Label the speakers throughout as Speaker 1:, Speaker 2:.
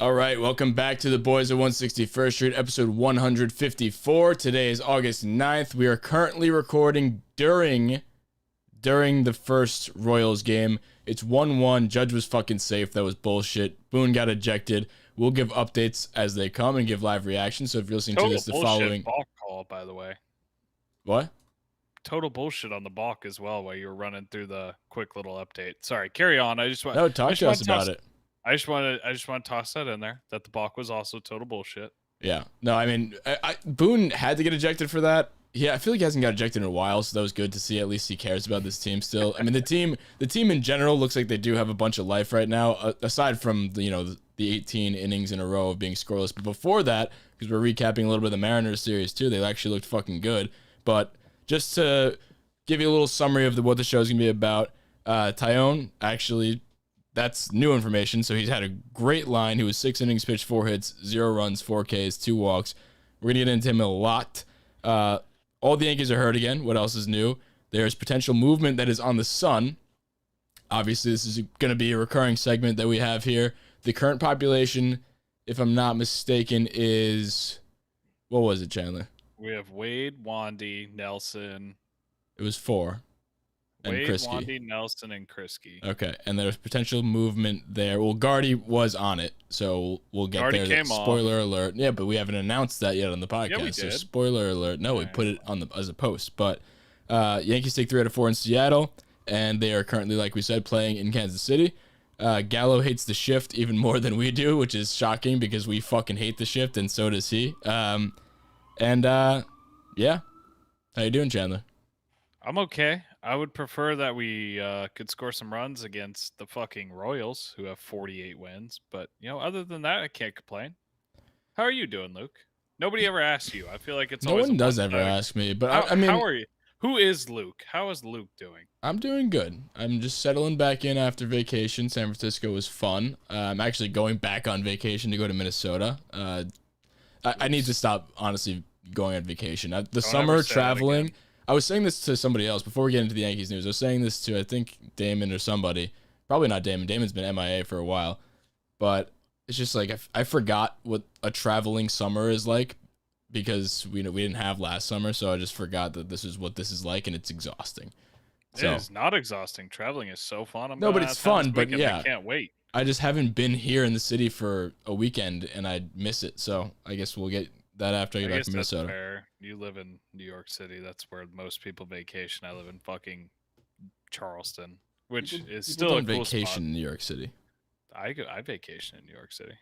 Speaker 1: All right, welcome back to the Boys of 161st Street, episode 154. Today is August 9th. We are currently recording during the first Royals game. It's 1-1. Judge was fucking safe. That was bullshit. Boone got ejected. We'll give updates as they come and give live reactions. So if you're listening to this, the following
Speaker 2: balk call, by the way.
Speaker 1: What?
Speaker 2: Total bullshit on the balk as well while you were running through the quick little update. Sorry, carry on.
Speaker 1: No, talk to us about it.
Speaker 2: I just want to toss that in there, that the balk was also total bullshit.
Speaker 1: Yeah. No, I mean, Boone had to get ejected for that. Yeah, I feel like he hasn't got ejected in a while, so that was good to see. At least he cares about this team still. I mean, the team in general looks like they do have a bunch of life right now, aside from the 18 innings in a row of being scoreless. But before that, because we're recapping a little bit of the Mariners series too, they actually looked fucking good. But just to give you a little summary of what the show's gonna be about, Tyone actually. That's new information. So he's had a great line. He was 6 innings pitched, 4 hits, 0 runs, 4 Ks, 2 walks. We're going to get into him a lot. All the Yankees are hurt again. What else is new? There's potential movement that is on the sun. Obviously, this is going to be a recurring segment that we have here. The current population, if I'm not mistaken, is... What was it, Chandler?
Speaker 2: We have Wade, Wandy, Nelson.
Speaker 1: It was 4. And
Speaker 2: Wade,
Speaker 1: Krisky.
Speaker 2: Wandy, Nelson, and Krisky.
Speaker 1: Okay, and there's potential movement there. Well, Gardy was on it, so we'll get
Speaker 2: Gardy
Speaker 1: there.
Speaker 2: came
Speaker 1: Spoiler alert. Yeah, but we haven't announced that yet on the podcast.
Speaker 2: Yeah, we
Speaker 1: so
Speaker 2: did.
Speaker 1: spoiler alert. No, we put it on as a post. But Yankees take 3 out of 4 in Seattle, and they are currently, like we said, playing in Kansas City. Gallo hates the shift even more than we do, which is shocking because we fucking hate the shift, and so does he. Yeah. How you doing, Chandler?
Speaker 2: I'm okay. I would prefer that we could score some runs against the fucking Royals, who have 48 wins. But, other than that, I can't complain. How are you doing, Luke? Nobody ever asks you. I feel like it's
Speaker 1: No
Speaker 2: always
Speaker 1: one does ever ask me, but I mean,
Speaker 2: how are you? Who is Luke? How is Luke doing?
Speaker 1: I'm doing good. I'm just settling back in after vacation. San Francisco was fun. I'm actually going back on vacation to go to Minnesota. I need to stop, honestly, going on vacation. The summer traveling... I was saying this to somebody else before we get into the Yankees news. I was saying this to, I think, Damon or somebody. Probably not Damon. Damon's been MIA for a while. But it's just like I forgot what a traveling summer is like because we didn't have last summer. So I just forgot that this is what this is like, and it's exhausting.
Speaker 2: It is not exhausting. Traveling is so fun.
Speaker 1: No, but it's fun. But yeah,
Speaker 2: I can't wait.
Speaker 1: I just haven't been here in the city for a weekend, and I miss it. So I guess we'll get that after I get back to Minnesota.
Speaker 2: That's fair. You live in New York City. That's where most people vacation. I live in fucking Charleston, which is still a cool
Speaker 1: vacation
Speaker 2: spot.
Speaker 1: in New York City.
Speaker 2: I vacation in New York City.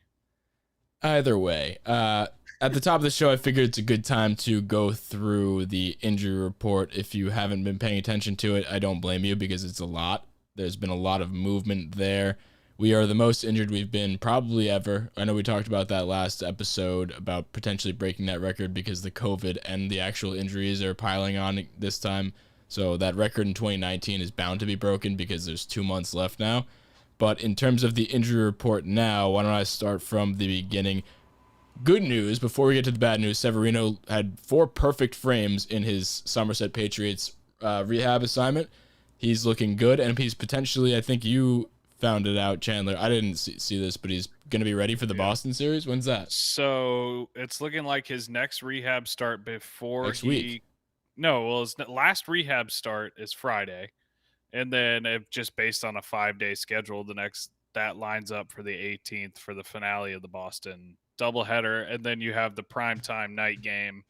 Speaker 1: Either way, at the top of the show, I figured it's a good time to go through the injury report. If you haven't been paying attention to it, I don't blame you because it's a lot. There's been a lot of movement there. We are the most injured we've been probably ever. I know we talked about that last episode about potentially breaking that record because the COVID and the actual injuries are piling on this time. So that record in 2019 is bound to be broken because there's 2 months left now. But in terms of the injury report now, why don't I start from the beginning? Good news, before we get to the bad news, Severino had 4 perfect frames in his Somerset Patriots rehab assignment. He's looking good, and he's potentially, I think you found it out, Chandler. I didn't see this, but he's going to be ready for the Boston series. When's that?
Speaker 2: So it's looking like his next rehab start before
Speaker 1: next week.
Speaker 2: No, well, his last rehab start is Friday, and then just based on a 5-day schedule, that lines up for the 18th for the finale of the Boston doubleheader, and then you have the primetime night game,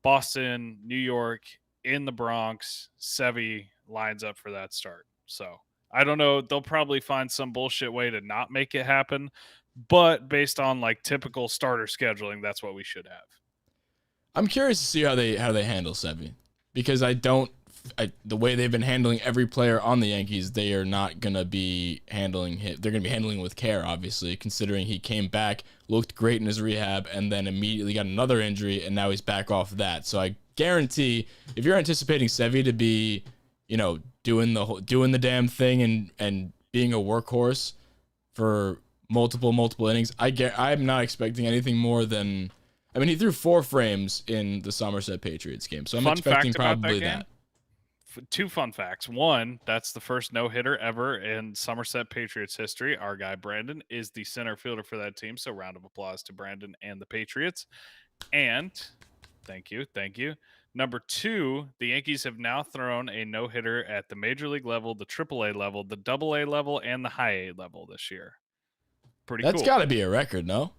Speaker 2: Boston, New York, in the Bronx. Sevy lines up for that start. So I don't know. They'll probably find some bullshit way to not make it happen. But based on like typical starter scheduling, that's what we should have.
Speaker 1: I'm curious to see how they handle Sevy because the way they've been handling every player on the Yankees, they are not going to be handling him. They're going to be handling with care, obviously, considering he came back, looked great in his rehab, and then immediately got another injury, and now he's back off that. So I guarantee if you're anticipating Sevy to be, doing the damn thing and being a workhorse for multiple innings, I'm not expecting anything more than, he threw 4 frames in the Somerset Patriots game, so I'm expecting probably that.
Speaker 2: two fun facts. One, that's the first no-hitter ever in Somerset Patriots history. Our guy Brandon is the center fielder for that team, so round of applause to Brandon and the Patriots. And thank you. Number two, the Yankees have now thrown a no-hitter at the major league level, the AAA level, the AA level, and the high A level this year. Pretty
Speaker 1: That's
Speaker 2: cool.
Speaker 1: got to be a record, no?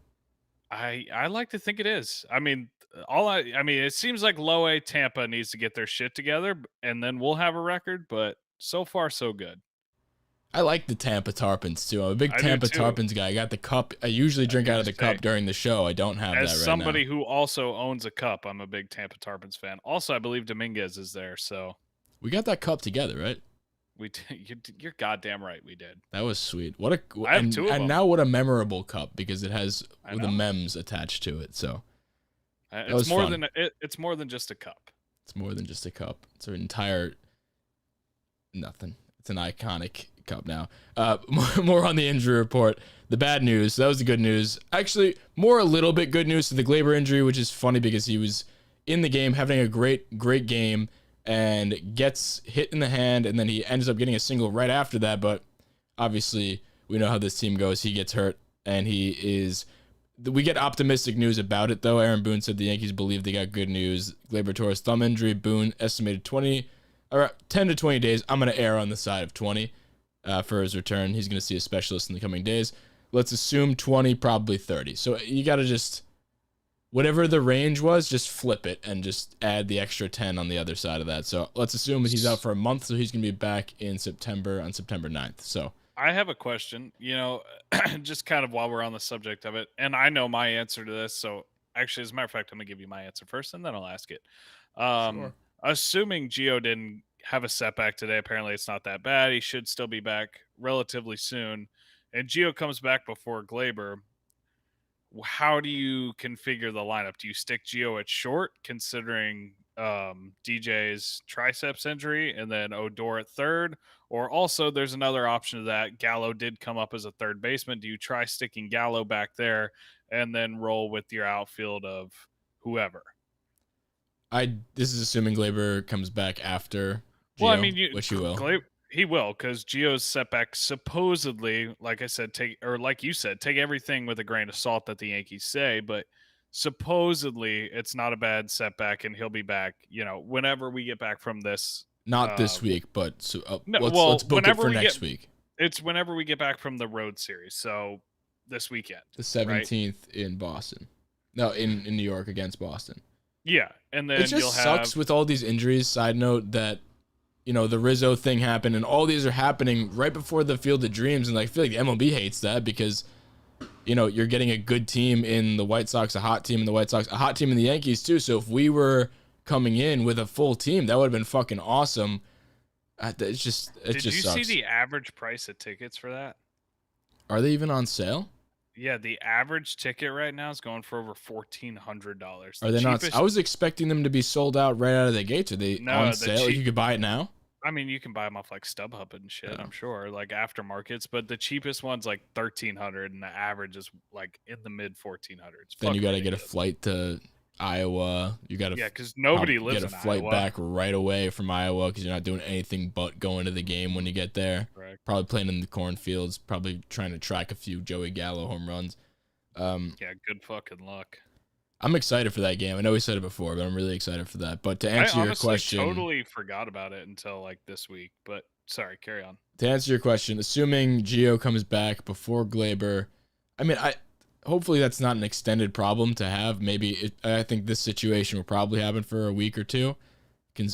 Speaker 2: I like to think it is. I mean, it seems like low A Tampa needs to get their shit together, and then we'll have a record. But so far, so good.
Speaker 1: I like the Tampa Tarpons too. I'm a big
Speaker 2: I do
Speaker 1: Tampa
Speaker 2: too.
Speaker 1: Tarpons guy. I got the cup. I usually drink out of the cup during the show. I don't have that right now.
Speaker 2: As somebody who also owns a cup, I'm a big Tampa Tarpons fan. Also, I believe Dominguez is there, so
Speaker 1: we got that cup together, right?
Speaker 2: You're goddamn right. We did.
Speaker 1: That was sweet. What a
Speaker 2: I have two of them.
Speaker 1: And now what a memorable cup because it has the memes attached to it. So
Speaker 2: it's more fun. It's more than just a cup.
Speaker 1: It's more than just a cup. It's an entire nothing. It's an iconic cup now. More on the injury report. The bad news. That was the good news. Actually, a little bit good news to the Gleyber injury, which is funny because he was in the game having a great game and gets hit in the hand, and then he ends up getting a single right after that. But obviously, we know how this team goes. He gets hurt, and we get optimistic news about it, though. Aaron Boone said the Yankees believe they got good news. Gleyber tore his thumb injury. Boone estimated 10 to 20 days. I'm going to err on the side of 20 for his return. He's going to see a specialist in the coming days. Let's assume 20, probably 30. So you got to just, whatever the range was, just flip it and just add the extra 10 on the other side of that. So let's assume that he's out for a month, so he's going to be back in September, on September 9th. So
Speaker 2: I have a question, just kind of while we're on the subject of it, and I know my answer to this. So actually, as a matter of fact, I'm going to give you my answer first, and then I'll ask it.
Speaker 1: Sure.
Speaker 2: Assuming Gio didn't have a setback today, apparently it's not that bad. He should still be back relatively soon. And Gio comes back before Gleyber. How do you configure the lineup? Do you stick Gio at short, considering DJ's triceps injury, and then Odor at third? Or also, there's another option to that. Gallo did come up as a third baseman. Do you try sticking Gallo back there and then roll with your outfield of whoever?
Speaker 1: This is assuming Gleyber comes back after Gio,
Speaker 2: well, I mean,
Speaker 1: which he will.
Speaker 2: He will, because Gio's setback supposedly, like I said, like you said, take everything with a grain of salt that the Yankees say, but supposedly it's not a bad setback, and he'll be back, whenever we get back from this.
Speaker 1: Not this week, but let's book it for next week.
Speaker 2: It's whenever we get back from the road series, so this weekend.
Speaker 1: The 17th in Boston. No, in New York against Boston.
Speaker 2: Yeah, and then
Speaker 1: it just sucks with all these injuries. Side note that, the Rizzo thing happened, and all these are happening right before the Field of Dreams, and I feel like the MLB hates that because, you're getting a good team in the White Sox, a hot team in the White Sox, a hot team in the Yankees too. So if we were coming in with a full team, that would have been fucking awesome. Did you
Speaker 2: see the average price of tickets for that?
Speaker 1: Are they even on sale?
Speaker 2: Yeah, the average ticket right now is going for over $1,400.
Speaker 1: Are they not? I was expecting them to be sold out right out of the gates. Are they on sale? You could buy it now?
Speaker 2: I mean, you can buy them off like StubHub and shit, I'm sure, like aftermarkets, but the cheapest one's like $1,300, and the average is like in the mid $1,400s.
Speaker 1: Then you got to get a flight to Iowa. You got to
Speaker 2: because nobody lives in Iowa.
Speaker 1: Get a flight back right away from Iowa because you're not doing anything but going to the game when you get there.
Speaker 2: Correct.
Speaker 1: Probably playing in the cornfields. Probably trying to track a few Joey Gallo home runs.
Speaker 2: Yeah, good fucking luck.
Speaker 1: I'm excited for that game. I know we said it before, but I'm really excited for that. But to answer your question,
Speaker 2: I totally forgot about it until like this week. But sorry, carry on.
Speaker 1: To answer your question, assuming Gio comes back before Gleyber, I mean, hopefully that's not an extended problem to have. I think this situation will probably happen for a week or two.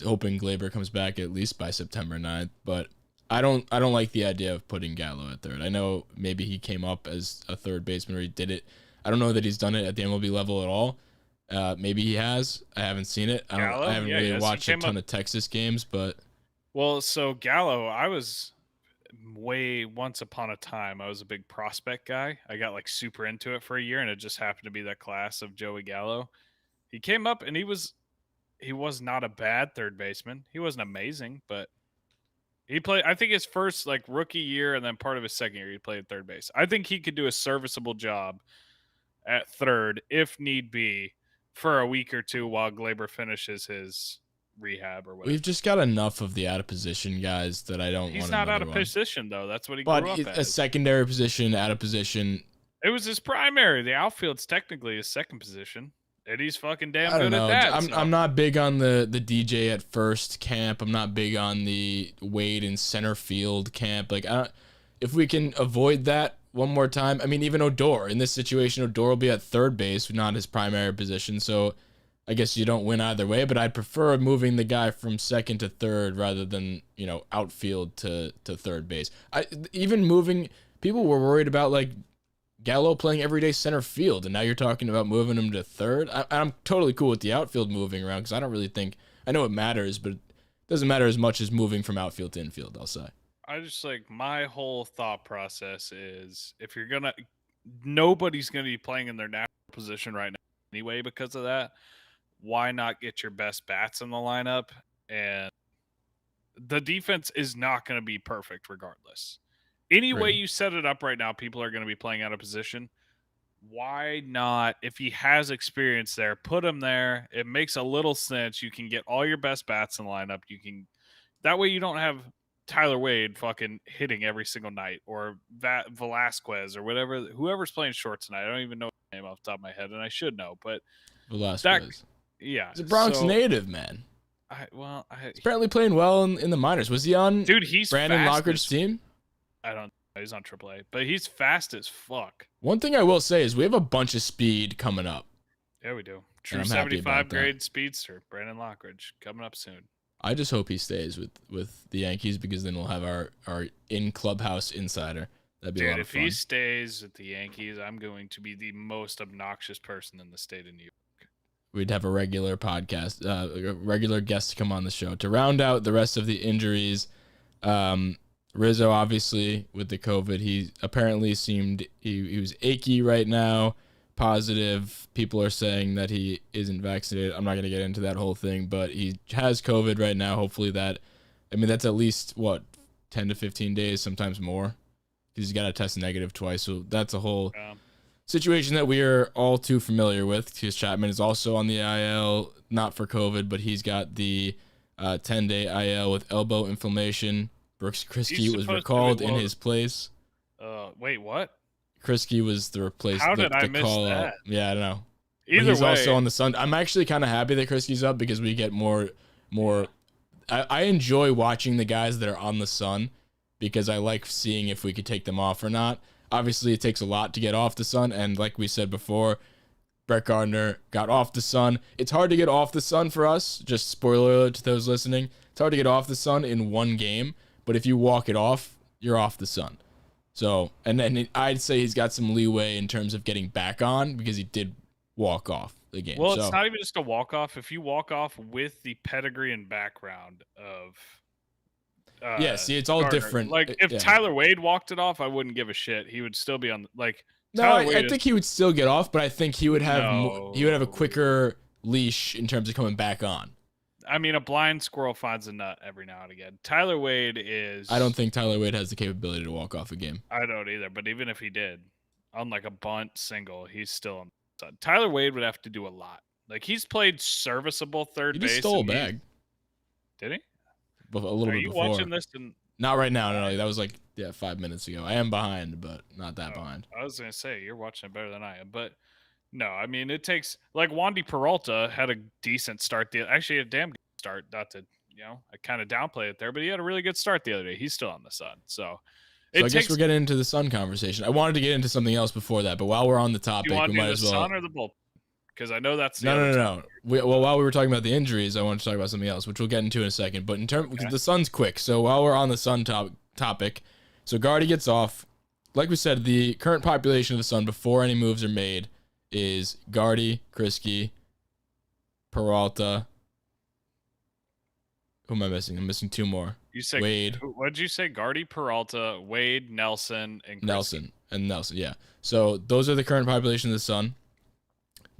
Speaker 1: Hoping Gleyber comes back at least by September 9th. But I don't like the idea of putting Gallo at third. I know maybe he came up as a third baseman or he did it. I don't know that he's done it at the MLB level at all. Maybe he has. I haven't seen it. I haven't really watched a ton of Texas games, but.
Speaker 2: Well, so Gallo, I was once upon a time, I was a big prospect guy. I got like super into it for a year, and it just happened to be that class of Joey Gallo. He came up, and he was not a bad third baseman. He wasn't amazing, but he played, I think his first like rookie year and then part of his second year, he played third base. I think he could do a serviceable job at third if need be for a week or two while Gleyber finishes his rehab or whatever.
Speaker 1: We've just got enough of the out of position guys that I don't want.
Speaker 2: He's not out of position though. That's what he
Speaker 1: but
Speaker 2: grew up
Speaker 1: a
Speaker 2: as.
Speaker 1: secondary position, out of position.
Speaker 2: It was his primary. The outfield's technically his second position, and he's fucking damn
Speaker 1: I don't
Speaker 2: good
Speaker 1: know.
Speaker 2: at that.
Speaker 1: I'm not big on the DJ at first camp. I'm not big on the Wade in center field camp. Like, if we can avoid that one more time. I mean, even Odor in this situation, Odor will be at third base, not his primary position. So I guess you don't win either way. But I'd prefer moving the guy from second to third rather than outfield to third base. Even moving. People were worried about like Gallo playing everyday center field, and now you're talking about moving him to third. I'm totally cool with the outfield moving around because I don't really think, I know it matters, but it doesn't matter as much as moving from outfield to infield, I'll say.
Speaker 2: I just my whole thought process is if you're nobody's gonna be playing in their natural position right now anyway because of that. Why not get your best bats in the lineup? And the defense is not going to be perfect regardless. Any way you set it up right now, people are going to be playing out of position. Why not, if he has experience there, put him there? It makes a little sense. You can get all your best bats in the lineup. That way you don't have Tyler Wade fucking hitting every single night, or Velasquez or whoever's playing short tonight. I don't even know his name off the top of my head, and I should know, but
Speaker 1: Velasquez.
Speaker 2: Yeah.
Speaker 1: He's a Bronx native, man. He's apparently playing well in the minors. Was he on
Speaker 2: he's
Speaker 1: Brandon Lockridge's team?
Speaker 2: I don't know. He's on AAA, but he's fast as fuck.
Speaker 1: One thing I will say is we have a bunch of speed coming up.
Speaker 2: Yeah, we do. True 75 grade speedster, Brandon Lockridge, coming up soon.
Speaker 1: I just hope he stays with the Yankees because then we'll have our in-clubhouse insider. That'd be a lot of fun.
Speaker 2: If he stays with the Yankees, I'm going to be the most obnoxious person in the state of New York.
Speaker 1: We'd have a regular podcast, a regular guest to come on the show. To round out the rest of the injuries, Rizzo, obviously, with the COVID, he apparently seemed, he was achy right now, positive. People are saying that he isn't vaccinated. I'm not going to get into that whole thing, but he has COVID right now. Hopefully that's at least, 10 to 15 days, sometimes more. He's got to test negative twice, so that's a whole situation that we are all too familiar with. Because Chapman is also on the IL, not for COVID, but he's got the 10-day IL with elbow inflammation. Brooks Kriske was recalled in his place.
Speaker 2: Wait, what?
Speaker 1: Kriske was the replacement.
Speaker 2: How did I miss that?
Speaker 1: Yeah, I don't know.
Speaker 2: He's
Speaker 1: also on the Sun. I'm actually kind of happy that Kriske's up because we get more. I enjoy watching the guys that are on the Sun because I like seeing if we could take them off or not. Obviously, it takes a lot to get off the Sun, and like we said before, Brett Gardner got off the Sun. It's hard to get off the Sun for us. Just spoiler alert to those listening. It's hard to get off the Sun in one game, but if you walk it off, you're off the Sun. So, and then I'd say he's got some leeway in terms of getting back on because he did walk off the game.
Speaker 2: Well, it's not even just a walk off. If you walk off with the pedigree and background of
Speaker 1: it's all
Speaker 2: Gardner.
Speaker 1: Different.
Speaker 2: Like if Tyler Wade walked it off, I wouldn't give a shit. He would still be on.
Speaker 1: I think he would still get off, but I think he would have a quicker leash in terms of coming back on.
Speaker 2: I mean, a blind squirrel finds a nut every now and again. Tyler Wade is.
Speaker 1: I don't think Tyler Wade has the capability to walk off a game.
Speaker 2: I don't either. But even if he did, on like a bunt single, he's still on the side. Tyler Wade would have to do a lot. Like he's played serviceable third base.
Speaker 1: He just stole a bag.
Speaker 2: Did he?
Speaker 1: A little bit before.
Speaker 2: Are you watching this?
Speaker 1: Not right now. No, that was 5 minutes ago. I am behind, but not that behind.
Speaker 2: I was gonna say you're watching it better than I am, but no. I mean, it takes Wandy Peralta had a decent start. Actually, a damn good start. Not to I kind of downplay it there, but he had a really good start the other day. He's still on the Sun, so
Speaker 1: I guess we're getting into the Sun conversation. I wanted to get into something else before that, but while we're on the topic, we might as well.
Speaker 2: Sun or the bullpen? Because I know that's
Speaker 1: no. While we were talking about the injuries, I wanted to talk about something else, which we'll get into in a second. But the Sun's quick, so while we're on the Sun topic, so Gardy gets off. Like we said, the current population of the Sun before any moves are made is Gardy, Kriske, Peralta. Who am I missing? I'm missing two more.
Speaker 2: You said
Speaker 1: Wade.
Speaker 2: What did you say? Gardy, Peralta, Wade, Nelson, and Kriske.
Speaker 1: Nelson. Yeah. So those are the current population of the Sun.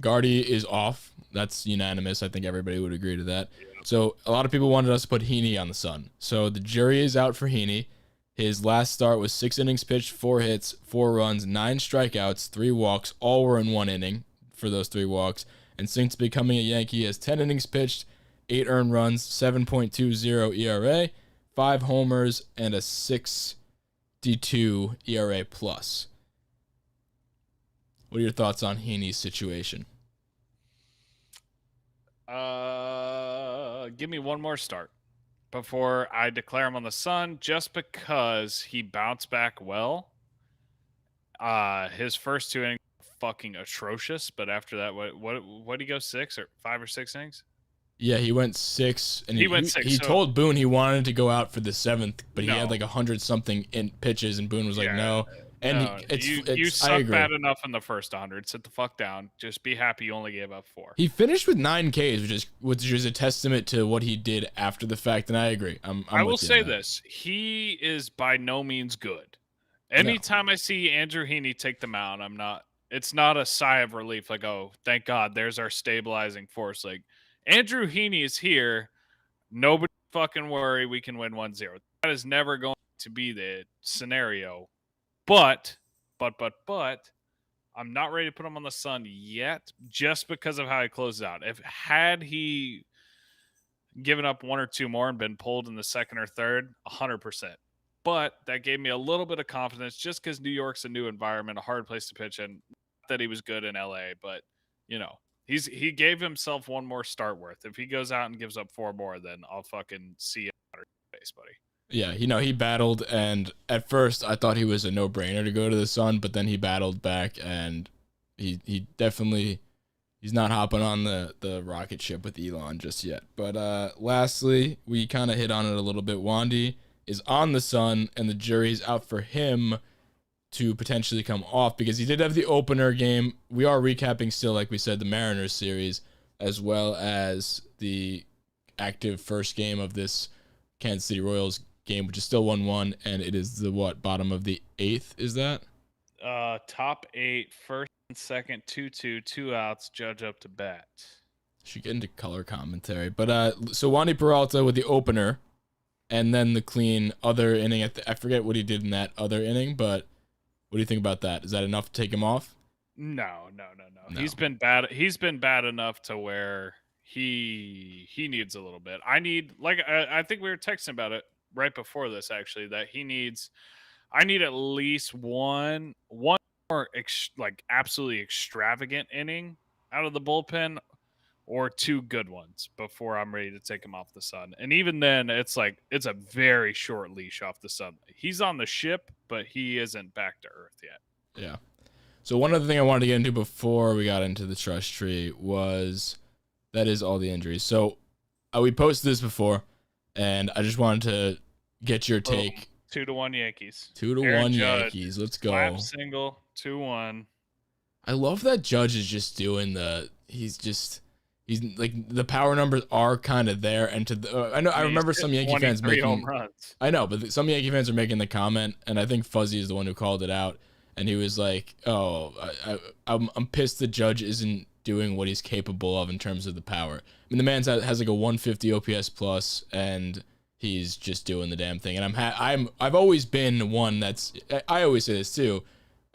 Speaker 1: Gardy is off. That's unanimous. I think everybody would agree to that. Yeah. So a lot of people wanted us to put Heaney on the Sun. So the jury is out for Heaney. His last start was 6 innings pitched, 4 hits, 4 runs, 9 strikeouts, 3 walks. All were in 1 inning for those 3 walks. And since becoming a Yankee, he has 10 innings pitched, 8 earned runs, 7.20 ERA, 5 homers, and a 6.2 ERA plus. What are your thoughts on Heaney's situation?
Speaker 2: Give me one more start before I declare him on the Sun, just because he bounced back well. His first 2 innings were fucking atrocious, but after that, what did he go 6 or 5 or 6 innings?
Speaker 1: Yeah, he went 6, and
Speaker 2: He went 6.
Speaker 1: He
Speaker 2: So,
Speaker 1: told Boone he wanted to go out for the 7th, but he had
Speaker 2: No.
Speaker 1: like 100 something in pitches, and Boone was like,
Speaker 2: Yeah,
Speaker 1: no. And
Speaker 2: no, you
Speaker 1: I
Speaker 2: suck
Speaker 1: agree.
Speaker 2: bad enough in the first 100. Sit the fuck down. Just be happy you only gave up 4.
Speaker 1: He finished with 9 Ks, which is a testament to what he did after the fact, and I agree.
Speaker 2: I will
Speaker 1: with you
Speaker 2: say
Speaker 1: on that.
Speaker 2: this: he is by no means good. Anytime I see Andrew Heaney take the mound, it's not a sigh of relief like, oh, thank God, there's our stabilizing force. Like, Andrew Heaney is here. Nobody fucking worry, we can win 1-0. That is never going to be the scenario. But, I'm not ready to put him on the Sun yet, just because of how he closed out. Had he given up 1 or 2 more and been pulled in the second or third, 100%. But that gave me a little bit of confidence, just because New York's a new environment, a hard place to pitch in. Not that he was good in LA, but he gave himself one more start worth. If he goes out and gives up 4 more, then I'll fucking see you on your face, buddy.
Speaker 1: Yeah, he battled, and at first I thought he was a no-brainer to go to the Sun, but then he battled back, and he definitely he's not hopping on the rocket ship with Elon just yet. But lastly, we kind of hit on it a little bit. Wandy is on the Sun, and the jury's out for him to potentially come off, because he did have the opener game. We are recapping still, like we said, the Mariners series, as well as the active first game of this Kansas City Royals game, which is still 1-1, and it is the bottom of the 8th, is that?
Speaker 2: Top 8, first and second, 2-2, 2 outs, Judge up to bat.
Speaker 1: Should get into color commentary. But so Wandy Peralta with the opener, and then the clean other inning. I forget what he did in that other inning, but what do you think about that? Is that enough to take him off?
Speaker 2: No. He's been bad. He's been bad enough to where he needs a little bit. I think we were texting about it right before this, actually, that I need at least one more absolutely extravagant inning out of the bullpen, or 2 good ones before I'm ready to take him off the Sun. And even then, it's a very short leash off the Sun. He's on the ship, but he isn't back to earth yet.
Speaker 1: Yeah. So one other thing I wanted to get into before we got into the trust tree was that is all the injuries. So we posted this before, and I just wanted to get your take.
Speaker 2: 2-1 Yankees.
Speaker 1: 2-1 Yankees. Let's go.
Speaker 2: Slap single, 2-1.
Speaker 1: I love that Judge is just doing he's like, the power numbers are kind of there, and I remember some Yankee fans making
Speaker 2: home runs.
Speaker 1: I know, but some Yankee fans are making the comment, and I think Fuzzy is the one who called it out, and he was like, "Oh, I'm pissed the Judge isn't doing what he's capable of in terms of the power. I mean, the man has like a 150 OPS plus, and he's just doing the damn thing." And I've always been one I always say this too.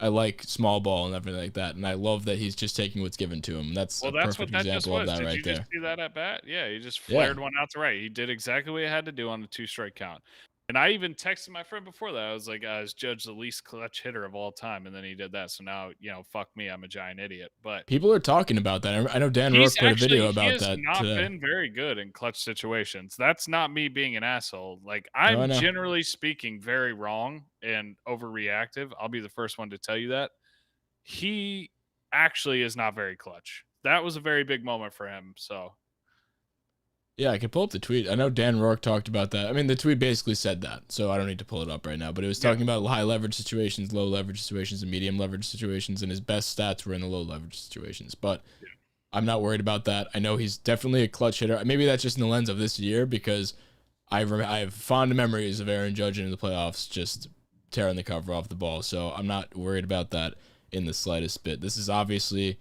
Speaker 1: I like small ball and everything like that, and I love that he's just taking what's given to him. That's a perfect example of that right there. Did you
Speaker 2: just see that at bat? Yeah, he just flared one out to right. He did exactly what he had to do on the 2-strike count. And I even texted my friend before that. I was like, "Is Judge the least clutch hitter of all time?" And then he did that. So now, fuck me, I'm a giant idiot. But
Speaker 1: people are talking about that. I know Dan Rourke put a video about that.
Speaker 2: He has not been very good in clutch situations. That's not me being an asshole. Like, I'm generally speaking very wrong and overreactive. I'll be the first one to tell you that. He actually is not very clutch. That was a very big moment for him. So,
Speaker 1: yeah, I can pull up the tweet. I know Dan Rourke talked about that. I mean, the tweet basically said that, so I don't need to pull it up right now. But it was talking about high leverage situations, low leverage situations, and medium leverage situations, and his best stats were in the low leverage situations. But I'm not worried about that. I know he's definitely a clutch hitter. Maybe that's just in the lens of this year, because I have fond memories of Aaron Judge in the playoffs just tearing the cover off the ball. So I'm not worried about that in the slightest bit. This is obviously,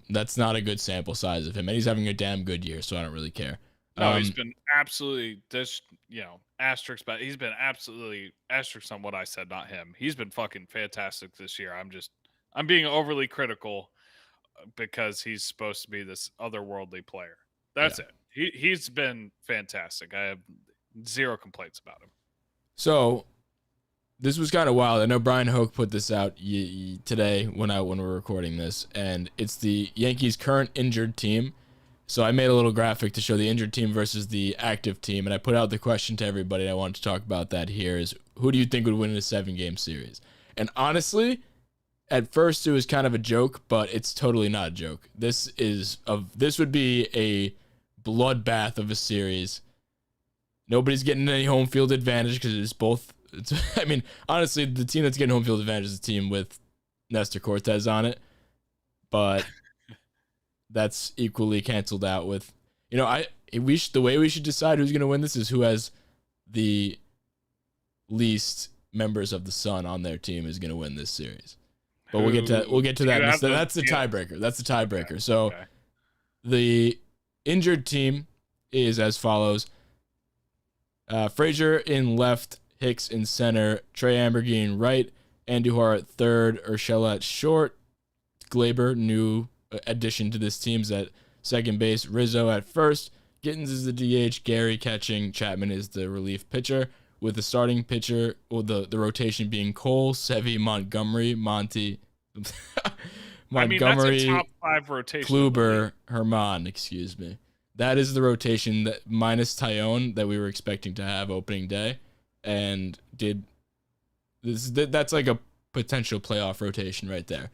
Speaker 1: that's not a good sample size of him, and he's having a damn good year, so I don't really care.
Speaker 2: No, he's been absolutely asterisk, but he's been absolutely asterisk on what I said, not him. He's been fucking fantastic this year. I'm being overly critical because he's supposed to be this otherworldly player. That's
Speaker 1: Yeah.
Speaker 2: it. He's been fantastic. I have zero complaints about him.
Speaker 1: So this was kind of wild. I know Brian Hoke put this out today when we're recording this, and it's the Yankees' current injured team. So I made a little graphic to show the injured team versus the active team, and I put out the question to everybody. And I wanted to talk about that here: is who do you think would win in a 7-game series? And honestly, at first it was kind of a joke, but it's totally not a joke. This would be a bloodbath of a series. Nobody's getting any home field advantage because it's both. I mean, honestly, the team that's getting home field advantage is the team with Nestor Cortez on it, but that's equally canceled out with, the way we should decide who's going to win this is who has the least members of the Sun on their team is going to win this series. But we'll get to that. That's the tiebreaker. That's the tiebreaker. Okay. So the injured team is as follows: Frazier in left, Hicks in center, Trey Ambergy in right, Andujar at third, Urshela at short, Glaber, new addition to this team's at second base, Rizzo at first, Gittins is the DH, Gary catching, Chapman is the relief pitcher, with the starting pitcher, or the rotation being Cole, Sevy, Montgomery, Montgomery,
Speaker 2: that's a top 5 rotation.
Speaker 1: Kluber, Herman, excuse me. That is the rotation that minus Tyone that we were expecting to have opening day, and that's like a potential playoff rotation right there.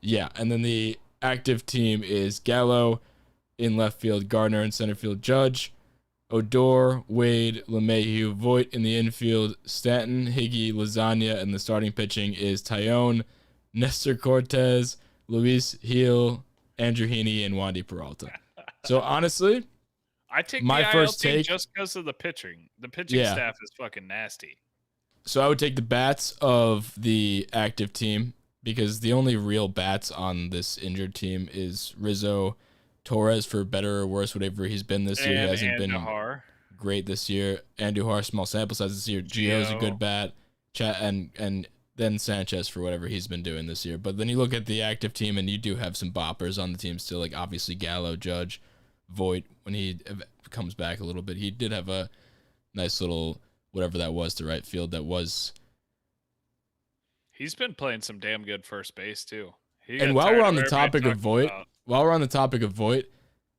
Speaker 1: Yeah, and then the active team is Gallo in left field, Gardner in center field, Judge, Odor, Wade, LeMahieu, Voit in the infield, Stanton, Higgy, Lasagna, and the starting pitching is Tyone, Nestor Cortez, Luis Gil, Andrew Heaney, and Wandy Peralta. So honestly,
Speaker 2: I take
Speaker 1: my
Speaker 2: the
Speaker 1: first
Speaker 2: IL team
Speaker 1: take
Speaker 2: just because of the pitching. The pitching staff is fucking nasty.
Speaker 1: So I would take the bats of the active team because the only real bats on this injured team is Rizzo, Torres for better or worse, whatever he's been this year. He hasn't been great this year. Andujar, small sample size this year. Gio's a good bat. And then Sanchez for whatever he's been doing this year. But then you look at the active team, and you do have some boppers on the team still, like obviously Gallo, Judge, Voit, when he comes back a little bit. He did have a nice little whatever that was to right field.
Speaker 2: He's been playing some damn good first base too.
Speaker 1: And while we're on the topic of Voit,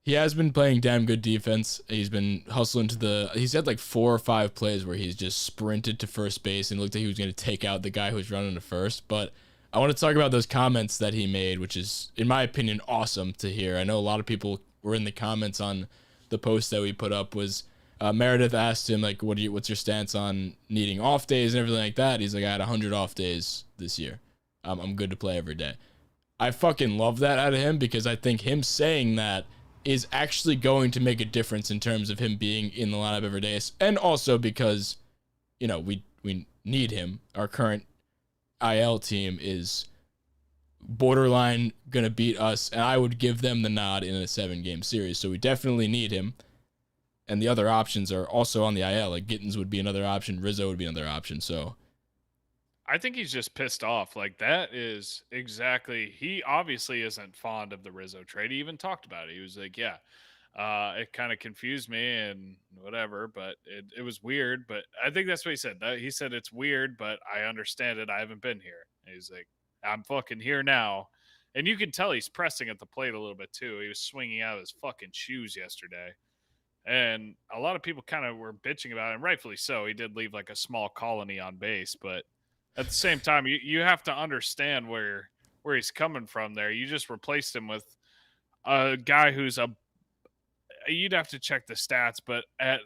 Speaker 1: he has been playing damn good defense. He's been hustling he's had like 4 or 5 plays where he's just sprinted to first base and looked like he was going to take out the guy who was running to first. But I want to talk about those comments that he made, which is, in my opinion, awesome to hear. I know a lot of people were in the comments on the post that we put up. Was Meredith asked him, like, what's your stance on needing off days and everything like that? He's like, I had 100 off days this year. I'm good to play every day. I fucking love that out of him because I think him saying that is actually going to make a difference in terms of him being in the lineup every day. And also because, we need him. Our current IL team is borderline going to beat us, and I would give them the nod in a 7-game series. So we definitely need him. And the other options are also on the IL. Like Gittins would be another option. Rizzo would be another option. So
Speaker 2: I think he's just pissed off. Like, that is exactly, he obviously isn't fond of the Rizzo trade. He even talked about it. He was like, it kind of confused me and whatever, but it was weird. But I think that's what he said. He said it's weird, but I understand it. I haven't been here. And he's like, I'm fucking here now. And you can tell he's pressing at the plate a little bit too. He was swinging out of his fucking shoes yesterday. And a lot of people kind of were bitching about it, and rightfully so. He did leave like a small colony on base, but at the same time, you have to understand where he's coming from there. You just replaced him with a guy who's you'd have to check the stats, but at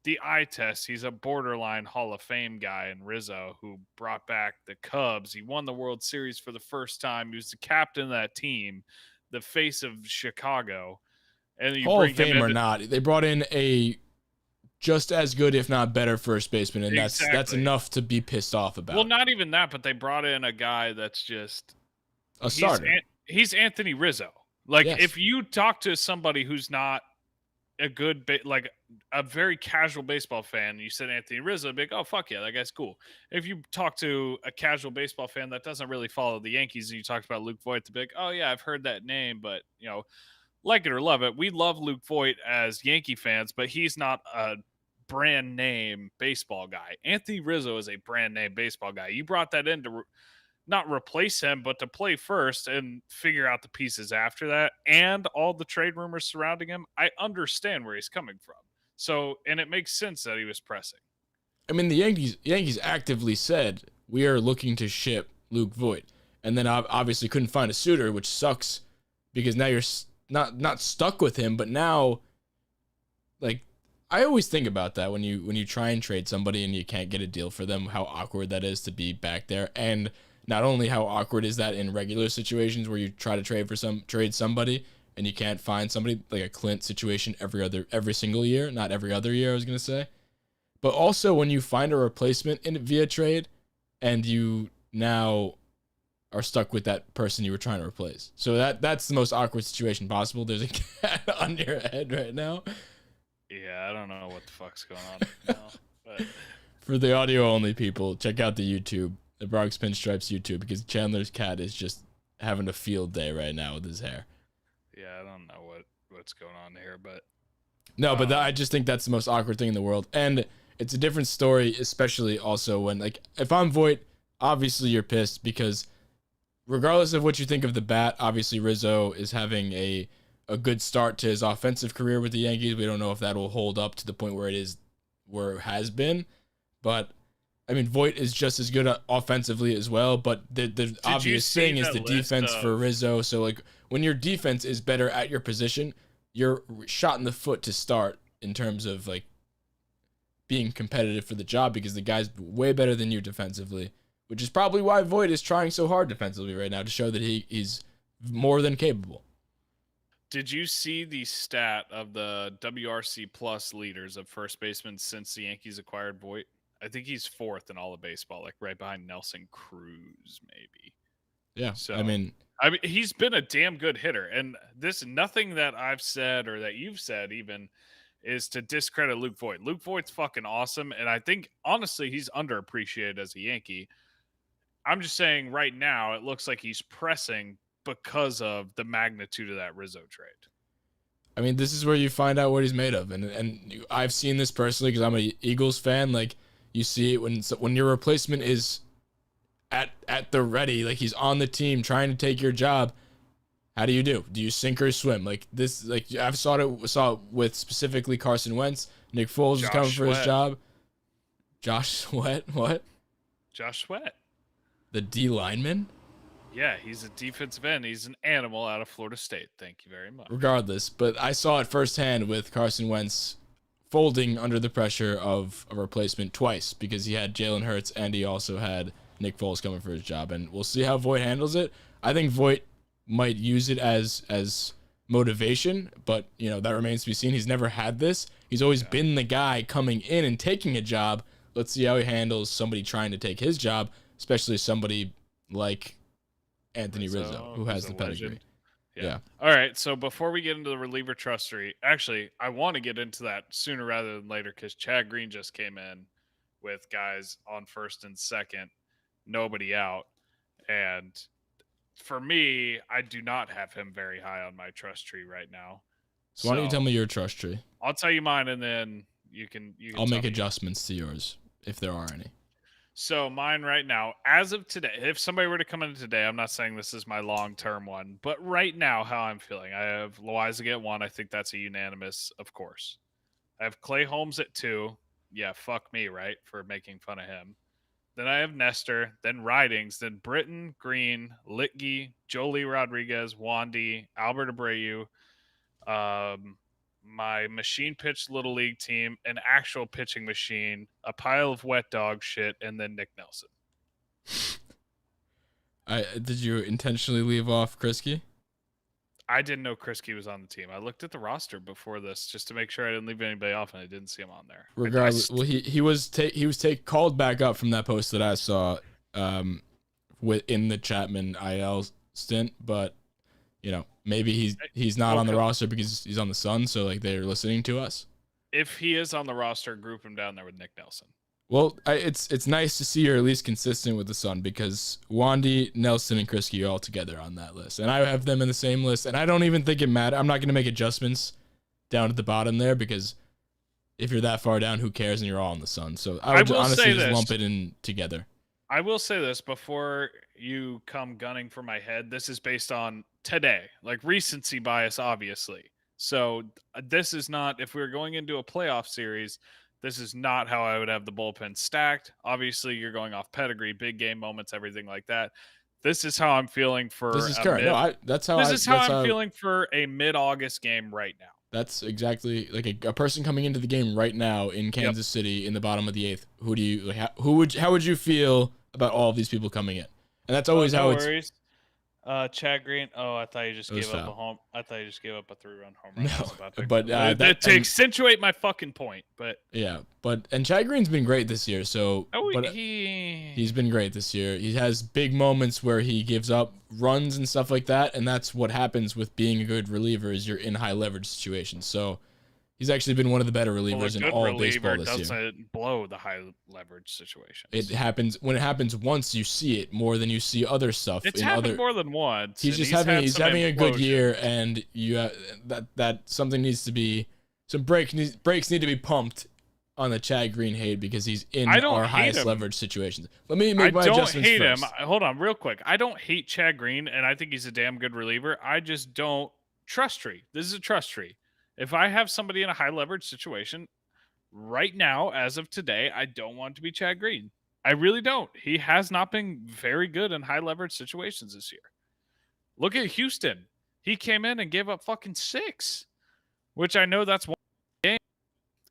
Speaker 2: the eye test, he's a borderline Hall of Fame guy in Rizzo who brought back the Cubs. He won the World Series for the first time. He was the captain of that team, the face of Chicago. And you
Speaker 1: Hall of Fame or not, they brought in a just as good, if not better, first baseman, and that's enough to be pissed off about.
Speaker 2: Well, not even that, but they brought in a guy that's just
Speaker 1: a starter.
Speaker 2: He's Anthony Rizzo. Like, if you talk to somebody who's not a good, like a very casual baseball fan, you said Anthony Rizzo, big, oh fuck yeah, that guy's cool. If you talk to a casual baseball fan that doesn't really follow the Yankees, and you talked about Luke Voit, the big, oh yeah, I've heard that name, but like it or love it, we love Luke Voit as Yankee fans, but he's not a brand name baseball guy. Anthony Rizzo is a brand name baseball guy. You brought that in to not replace him, but to play first and figure out the pieces after that, and all the trade rumors surrounding him. I understand where he's coming from. So, and it makes sense that he was pressing.
Speaker 1: I mean, the Yankees actively said we are looking to ship Luke Voit, and then obviously couldn't find a suitor, which sucks because now you're not stuck with him, but now, like, I always think about that when you try and trade somebody and you can't get a deal for them, how awkward that is to be back there, and not only how awkward is that in regular situations where you try to trade somebody and you can't find somebody, like a Clint situation every single year, not every other year I was gonna say. But also when you find a replacement via trade and you now are stuck with that person you were trying to replace. So that's the most awkward situation possible. There's a cat on your head right now.
Speaker 2: Yeah, I don't know what the fuck's going on right now. But
Speaker 1: for the audio only people, check out the YouTube, the Bronx Pinstripes YouTube, because Chandler's cat is just having a field day right now with his hair.
Speaker 2: Yeah, I don't know what's going on here, but
Speaker 1: no, but I just think that's the most awkward thing in the world. And it's a different story, especially also when, like, if I'm Voit, obviously you're pissed because regardless of what you think of the bat, obviously Rizzo is having a good start to his offensive career with the Yankees. We don't know if that will hold up to the point where it has been. But, I mean, Voit is just as good offensively as well. But the obvious thing is the defense for Rizzo. So, like, when your defense is better at your position, you're shot in the foot to start in terms of, like, being competitive for the job because the guy's way better than you defensively, which is probably why Voit is trying so hard defensively right now to show that he's more than capable.
Speaker 2: Did you see the stat of the WRC plus leaders of first baseman since the Yankees acquired Voit? I think he's fourth in all of baseball, like right behind Nelson Cruz, maybe.
Speaker 1: Yeah,
Speaker 2: so
Speaker 1: I mean,
Speaker 2: he's been a damn good hitter, and nothing that I've said or that you've said even is to discredit Luke Voit. Luke Voit's fucking awesome, and I think honestly he's underappreciated as a Yankee. I'm just saying right now it looks like he's pressing because of the magnitude of that Rizzo trade.
Speaker 1: I mean, this is where you find out what he's made of, and I've seen this personally because I'm an Eagles fan. Like, you see it when your replacement is at the ready, like he's on the team trying to take your job. How do? Do you sink or swim? Like this, like I've saw it with specifically Carson Wentz. Nick Foles is coming for his job. Josh Sweat, what?
Speaker 2: Josh Sweat,
Speaker 1: the D lineman.
Speaker 2: Yeah, he's a defensive end. He's an animal out of Florida State. Thank you very much.
Speaker 1: Regardless, but I saw it firsthand with Carson Wentz folding under the pressure of a replacement twice because he had Jalen Hurts and he also had Nick Foles coming for his job. And we'll see how Voit handles it. I think Voit might use it as motivation, but that remains to be seen. He's never had this. He's always been the guy coming in and taking a job. Let's see how he handles somebody trying to take his job, especially somebody like Anthony Rizzo, who has the pedigree. Yeah.
Speaker 2: All right. So before we get into the reliever trustry, actually, I want to get into that sooner rather than later because Chad Green just came in with guys on first and second, nobody out. And for me, I do not have him very high on my trust tree right now.
Speaker 1: So why don't you tell me your trust tree?
Speaker 2: I'll tell you mine, and then you can
Speaker 1: I'll make adjustments to yours if there are any.
Speaker 2: So mine right now, as of today, if somebody were to come in today, I'm not saying this is my long-term one, but right now, how I'm feeling, I have Louise Gill at 1. I think that's a unanimous, of course. I have Clay Holmes at 2. Yeah, fuck me, right, for making fun of him. Then I have Nestor, then Ridings, then Britton, Green, Litke, Jolie Rodriguez, Wandy, Albert Abreu, my machine pitch little league team, an actual pitching machine, a pile of wet dog shit, and then Nick Nelson.
Speaker 1: Did you intentionally leave off Krisky?
Speaker 2: I didn't know Krisky was on the team. I looked at the roster before this just to make sure I didn't leave anybody off, and I didn't see him on there.
Speaker 1: Regardless, well, he was called back up from that post that I saw, in the Chapman IL stint, but maybe he's not on the roster because he's on the Sun, so like they're listening to us.
Speaker 2: If he is on the roster, group him down there with Nick Nelson.
Speaker 1: Well, it's nice to see you're at least consistent with the Sun because Wandy, Nelson, and Krisky are all together on that list, and I have them in the same list. And I don't even think it matters. I'm not going to make adjustments down at the bottom there because if you're that far down, who cares? And you're all in the Sun. So I would honestly just lump it in together.
Speaker 2: I will say this before you come gunning for my head. This is based on today, like recency bias, obviously. So this is not, if we were going into a playoff series, this is not how I would have the bullpen stacked. Obviously, you're going off pedigree, big game moments, everything like that. This is how I'm feeling for
Speaker 1: this is current.
Speaker 2: This is how I'm feeling for a mid-August game right now.
Speaker 1: That's exactly like a person coming into the game right now in Kansas City in the bottom of the 8th. How would you feel about all of these people coming in? And that's always how it's.
Speaker 2: Worries. Chad Green. Oh, I thought you just gave up a home. I thought you just gave up a 3-run home run.
Speaker 1: No, but
Speaker 2: to accentuate my fucking point. But
Speaker 1: yeah, and Chad Green's been great this year. So,
Speaker 2: he's
Speaker 1: been great this year. He has big moments where he gives up runs and stuff like that, and that's what happens with being a good reliever. Is you're in high leverage situations. So. He's actually been one of the better relievers in all of baseball this year.
Speaker 2: Doesn't blow the high leverage situations.
Speaker 1: It happens when it happens once. You see it more than you see other stuff.
Speaker 2: It's happened more than once.
Speaker 1: He's having a good year, and that something needs to be some brakes need to be pumped on the Chad Green hate because he's in our highest leverage situations. Let me make my adjustments first. I don't hate
Speaker 2: him. Hold on, real quick. I don't hate Chad Green, and I think he's a damn good reliever. I just don't trust tree. This is a trust tree. If I have somebody in a high leverage situation right now, as of today, I don't want to be Chad Green. I really don't. He has not been very good in high leverage situations this year. Look at Houston. He came in and gave up fucking 6, which I know that's one game.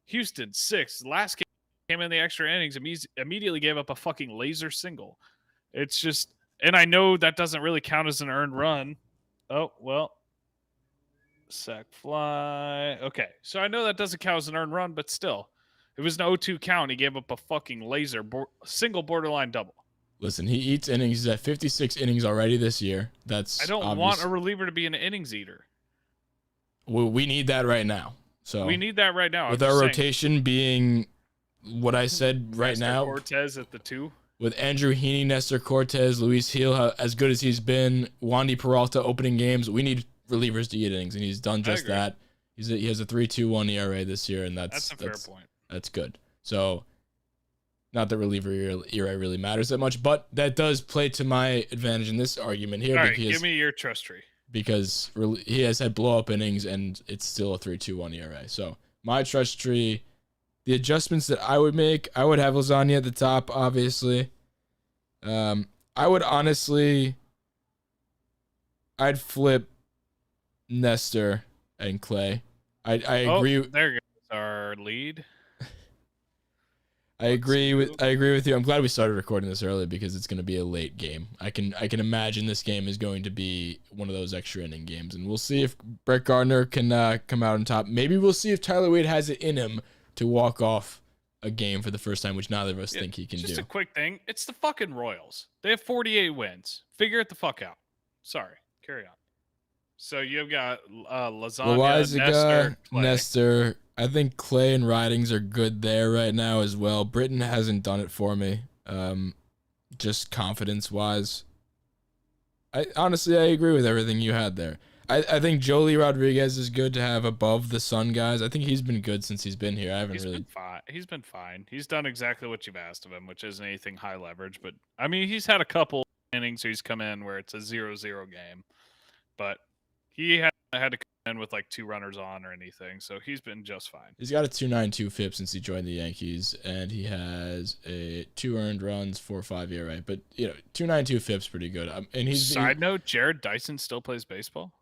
Speaker 2: Houston, 6. Last game came in the extra innings, immediately gave up a fucking laser single. It's just, and I know that doesn't really count as an earned run. Oh, well. Sack fly. Okay, so I know that doesn't count as an earned run, but still, it was an 0-2 count. He gave up a fucking laser single borderline double.
Speaker 1: Listen, he eats innings. He's at 56 innings already this year. That's
Speaker 2: I don't want a reliever to be an innings eater.
Speaker 1: We need that right now. So
Speaker 2: we need that right now.
Speaker 1: With our rotation being what I said right now.
Speaker 2: Cortez at the 2.
Speaker 1: With Andrew Heaney, Nestor Cortez, Luis Gil, as good as he's been, Wandy Peralta opening games, we need relievers to eat innings, and he's done just that. He has a 3.21 ERA this year, and that's
Speaker 2: a fair point.
Speaker 1: That's good. So, not that reliever ERA really matters that much, but that does play to my advantage in this argument here.
Speaker 2: All right, give me your trust tree.
Speaker 1: Because he has had blow up innings, and it's still a 3.21 ERA. So, my trust tree, the adjustments that I would make, I would have Lasagna at the top, obviously. I would honestly, I'd flip Nestor and Clay. I agree.
Speaker 2: There goes our lead.
Speaker 1: I agree with you. I'm glad we started recording this early because it's going to be a late game. I can imagine this game is going to be one of those extra inning games, and we'll see if Brett Gardner can come out on top. Maybe we'll see if Tyler Wade has it in him to walk off a game for the first time, which neither of us think he can do.
Speaker 2: Just a quick thing. It's the fucking Royals. They have 48 wins. Figure it the fuck out. Sorry. Carry on. So you've got Lasagna,
Speaker 1: Nestor. I think Clay and Ridings are good there right now as well. Britton hasn't done it for me, just confidence-wise. I agree with everything you had there. I think Jolie Rodriguez is good to have above the Sun guys. I think he's been good since he's been here. He's
Speaker 2: been fine. He's done exactly what you've asked of him, which isn't anything high leverage. But, I mean, he's had a couple innings where he's come in where it's a 0-0 game. But he hasn't had to come in with like 2 runners on or anything, so he's been just fine.
Speaker 1: He's got a 2.92 FIP since he joined the Yankees, and he has a 2 earned runs, 4.5 ERA. But 2.92 FIP's pretty good. And
Speaker 2: Side note: Jared Dyson still plays baseball.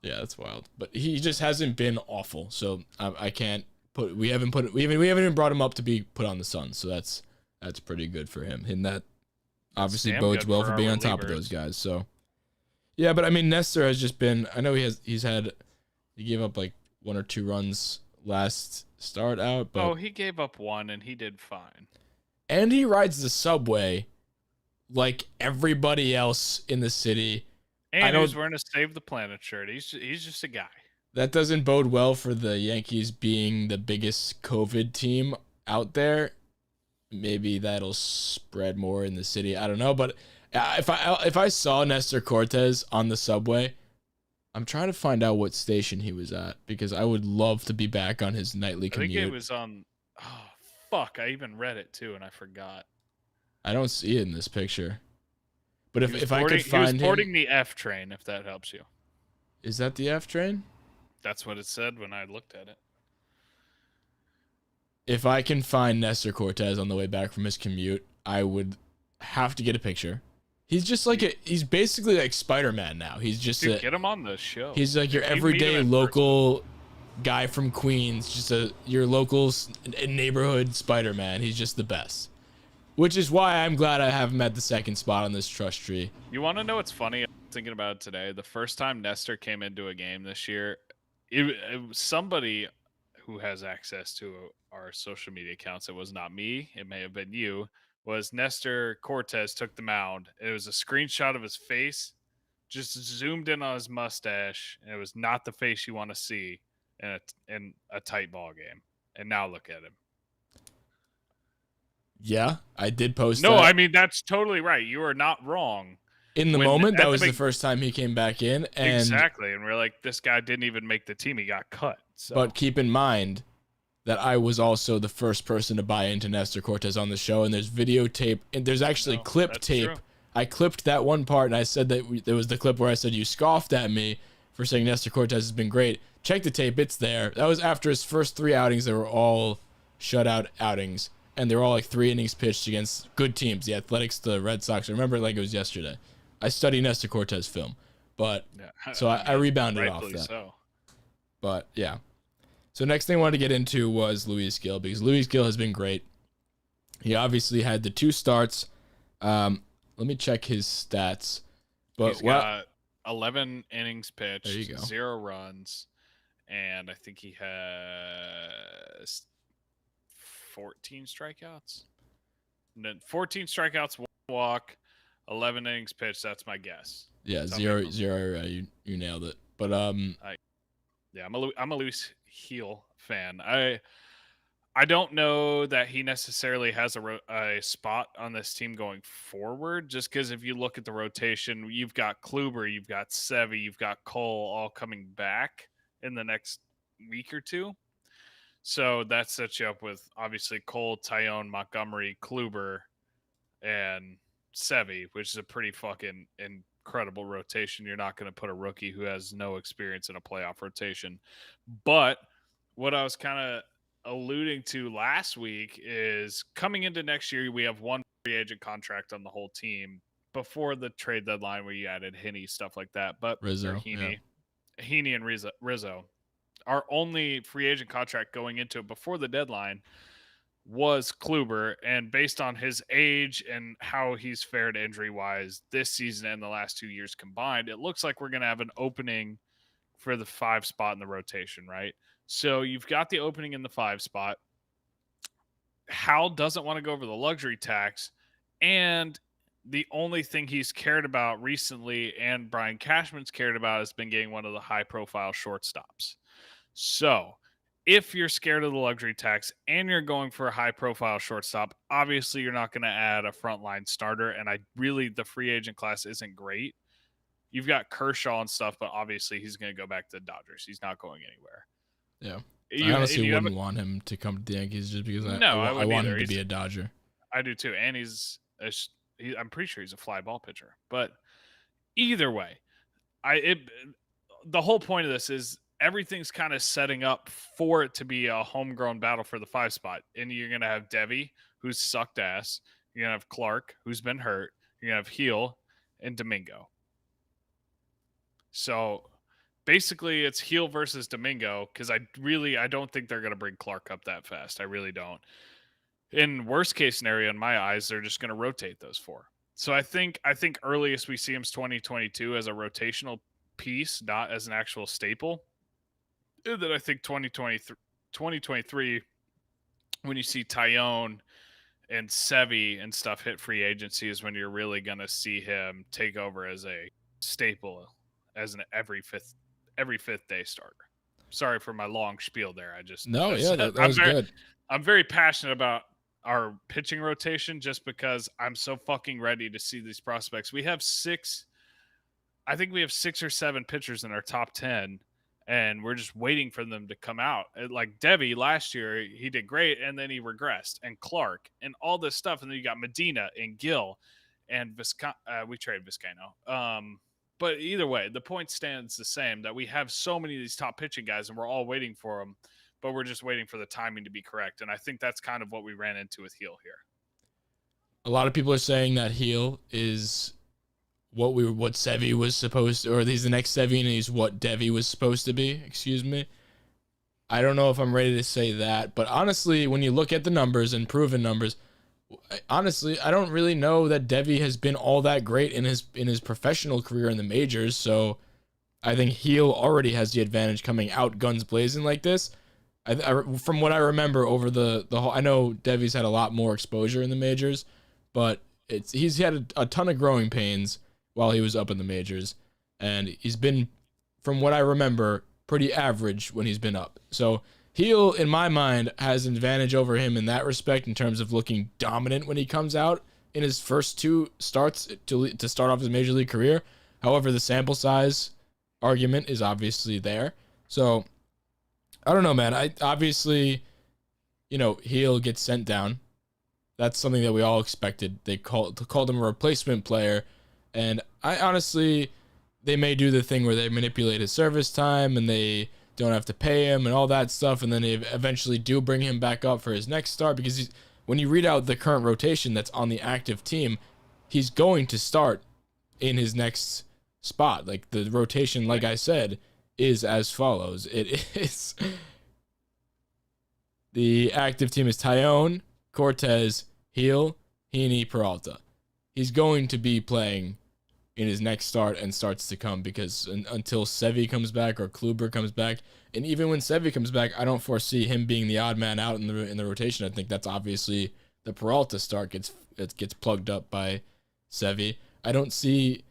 Speaker 1: Yeah, that's wild. But he just hasn't been awful, so I can't put. We haven't even brought him up to be put on the Sun, so that's pretty good for him. And that obviously bodes well for being on top of those guys. So. Yeah, but I mean, Nestor has just been. I know he gave up like 1 or 2 runs last start out. But
Speaker 2: he gave up 1 and he did fine.
Speaker 1: And he rides the subway like everybody else in the city.
Speaker 2: And he's wearing a Save the Planet shirt. He's just a guy.
Speaker 1: That doesn't bode well for the Yankees being the biggest COVID team out there. maybe that'll spread more in the city. I don't know, but if I saw Nestor Cortez on the subway, I'm trying to find out what station he was at because I would love to be back on his nightly
Speaker 2: I think
Speaker 1: commute.
Speaker 2: it was on. Oh fuck! I even read it too, and I forgot.
Speaker 1: I don't see it in this picture. But if I
Speaker 2: boarding,
Speaker 1: could find
Speaker 2: he was boarding
Speaker 1: him,
Speaker 2: the F train. If that helps you,
Speaker 1: is that the F train?
Speaker 2: that's what it said when I looked at it.
Speaker 1: If I can find Nestor Cortez on the way back from his commute, I would have to get a picture. He's just like he's basically like Spider-Man now. He's just
Speaker 2: Dude, get him on the show.
Speaker 1: He's like your everyday local guy from Queens, just your local neighborhood Spider-Man. He's just the best. Which is why I'm glad I have him at the second spot on this trust tree.
Speaker 2: You want to know what's funny? I'm thinking about it today. The first time Nestor came into a game this year, it was somebody who has access to our social media accounts. It was not me. It may have been you. Was Nestor Cortez took the mound. It was a screenshot of his face, just zoomed in on his mustache, and it was not the face you want to see in a tight ball game. And now look at him.
Speaker 1: Yeah, I did post
Speaker 2: No,
Speaker 1: that.
Speaker 2: I mean, that's totally right. You are not wrong.
Speaker 1: In the moment, that was the first time he came back in. And
Speaker 2: exactly. And we're like, this guy didn't even make the team. He got cut. So.
Speaker 1: But keep in mind that I was also the first person to buy into Nestor Cortez on the show. And there's videotape. And there's actually clip tape. True. I clipped that one part. And I said that there was the clip where I said, you scoffed at me for saying Nestor Cortez has been great. Check the tape. It's there. That was after his first 3 outings. They were all shutout outings. And they were all like 3 innings pitched against good teams. The Athletics, the Red Sox. I remember it like it was yesterday. I study Nestor Cortez film, but so I rebounded off that. So. But yeah, so next thing I wanted to get into was Louise Gill because Louise Gill has been great. He obviously had the 2 starts. Let me check his stats. But
Speaker 2: he's got 11 innings pitched,
Speaker 1: there you go.
Speaker 2: 0 runs, and I think he has 14 strikeouts. And then 14 strikeouts, 1 walk. 11 innings pitched. That's my guess.
Speaker 1: Yeah, zero. You nailed it. But
Speaker 2: I'm a Luis Gil fan. I don't know that he necessarily has a spot on this team going forward. Just because if you look at the rotation, you've got Kluber, you've got Sevy, you've got Cole all coming back in the next week or 2. So that sets you up with obviously Cole, Tyone, Montgomery, Kluber, and Sevy, which is a pretty fucking incredible rotation. You're not going to put a rookie who has no experience in a playoff rotation. But what I was kind of alluding to last week is coming into next year, we have 1 free agent contract on the whole team before the trade deadline where you added Heaney, stuff like that. But Heaney and Rizzo. Our only free agent contract going into it before the deadline was Kluber, and based on his age and how he's fared injury-wise this season and the last 2 years combined, it looks like we're going to have an opening for the 5 spot in the rotation, right? So you've got the opening in the 5 spot. Hal doesn't want to go over the luxury tax, and the only thing he's cared about recently and Brian Cashman's cared about has been getting one of the high-profile shortstops. So if you're scared of the luxury tax and you're going for a high-profile shortstop, obviously you're not going to add a frontline starter. And the free agent class isn't great. You've got Kershaw and stuff, but obviously he's going to go back to the Dodgers. He's not going anywhere.
Speaker 1: Yeah, I honestly wouldn't want him to come to the Yankees just because I want him to be a Dodger.
Speaker 2: I do too, and I'm pretty sure he's a fly ball pitcher. But either way, the whole point of this is, everything's kind of setting up for it to be a homegrown battle for the 5 spot. And you're going to have Devi, who's sucked ass. You're going to have Clark, who's been hurt. You're going to have Gil and Domingo. So basically it's Gil versus Domingo because I don't think they're going to bring Clark up that fast. I really don't. In worst case scenario, in my eyes, they're just going to rotate those 4. So I think earliest we see him is 2022 as a rotational piece, not as an actual staple. That I think 2023, when you see Tyone and Sevy and stuff hit free agency, is when you're really going to see him take over as a staple, as an every fifth day starter. Sorry for my long spiel there.
Speaker 1: That was good.
Speaker 2: I'm very passionate about our pitching rotation just because I'm so fucking ready to see these prospects. I think we have 6 or 7 pitchers in our top 10, and we're just waiting for them to come out. Like Debbie last year, he did great, and then he regressed, and Clark, and all this stuff. And then you got Medina and Gill, and we traded Vizcaino. But either way, the point stands the same that we have so many of these top pitching guys, and we're all waiting for them, but we're just waiting for the timing to be correct. And I think that's kind of what we ran into with Gil here.
Speaker 1: A lot of people are saying that Gil is what Sevy was supposed to, or he's the next Sevy and he's what Devi was supposed to be. Excuse me. I don't know if I'm ready to say that, but honestly, when you look at the numbers and proven numbers, honestly, I don't really know that Devi has been all that great in his professional career in the majors. So I think Gil already has the advantage coming out guns blazing like this. From what I remember over the whole, I know Devi's had a lot more exposure in the majors, but he's had a ton of growing pains while he was up in the majors, and he's been, from what I remember, pretty average when he's been up. So Gil, in my mind, has an advantage over him in that respect in terms of looking dominant when he comes out in his first 2 starts to start off his major league career. However, the sample size argument is obviously there. So I don't know, man. I obviously, Gil gets sent down. That's something that we all expected. They called him a replacement player. And I honestly, they may do the thing where they manipulate his service time and they don't have to pay him and all that stuff. And then they eventually do bring him back up for his next start, because when you read out the current rotation that's on the active team, he's going to start in his next spot. Like the rotation, like I said, is as follows. It is the active team is Tyone, Cortez, Gil, Heaney, Peralta. He's going to be playing in his next start and starts to come, because until Sevy comes back or Kluber comes back, and even when Sevy comes back, I don't foresee him being the odd man out in the rotation. I think that's obviously the Peralta start gets plugged up by Sevy. I don't see.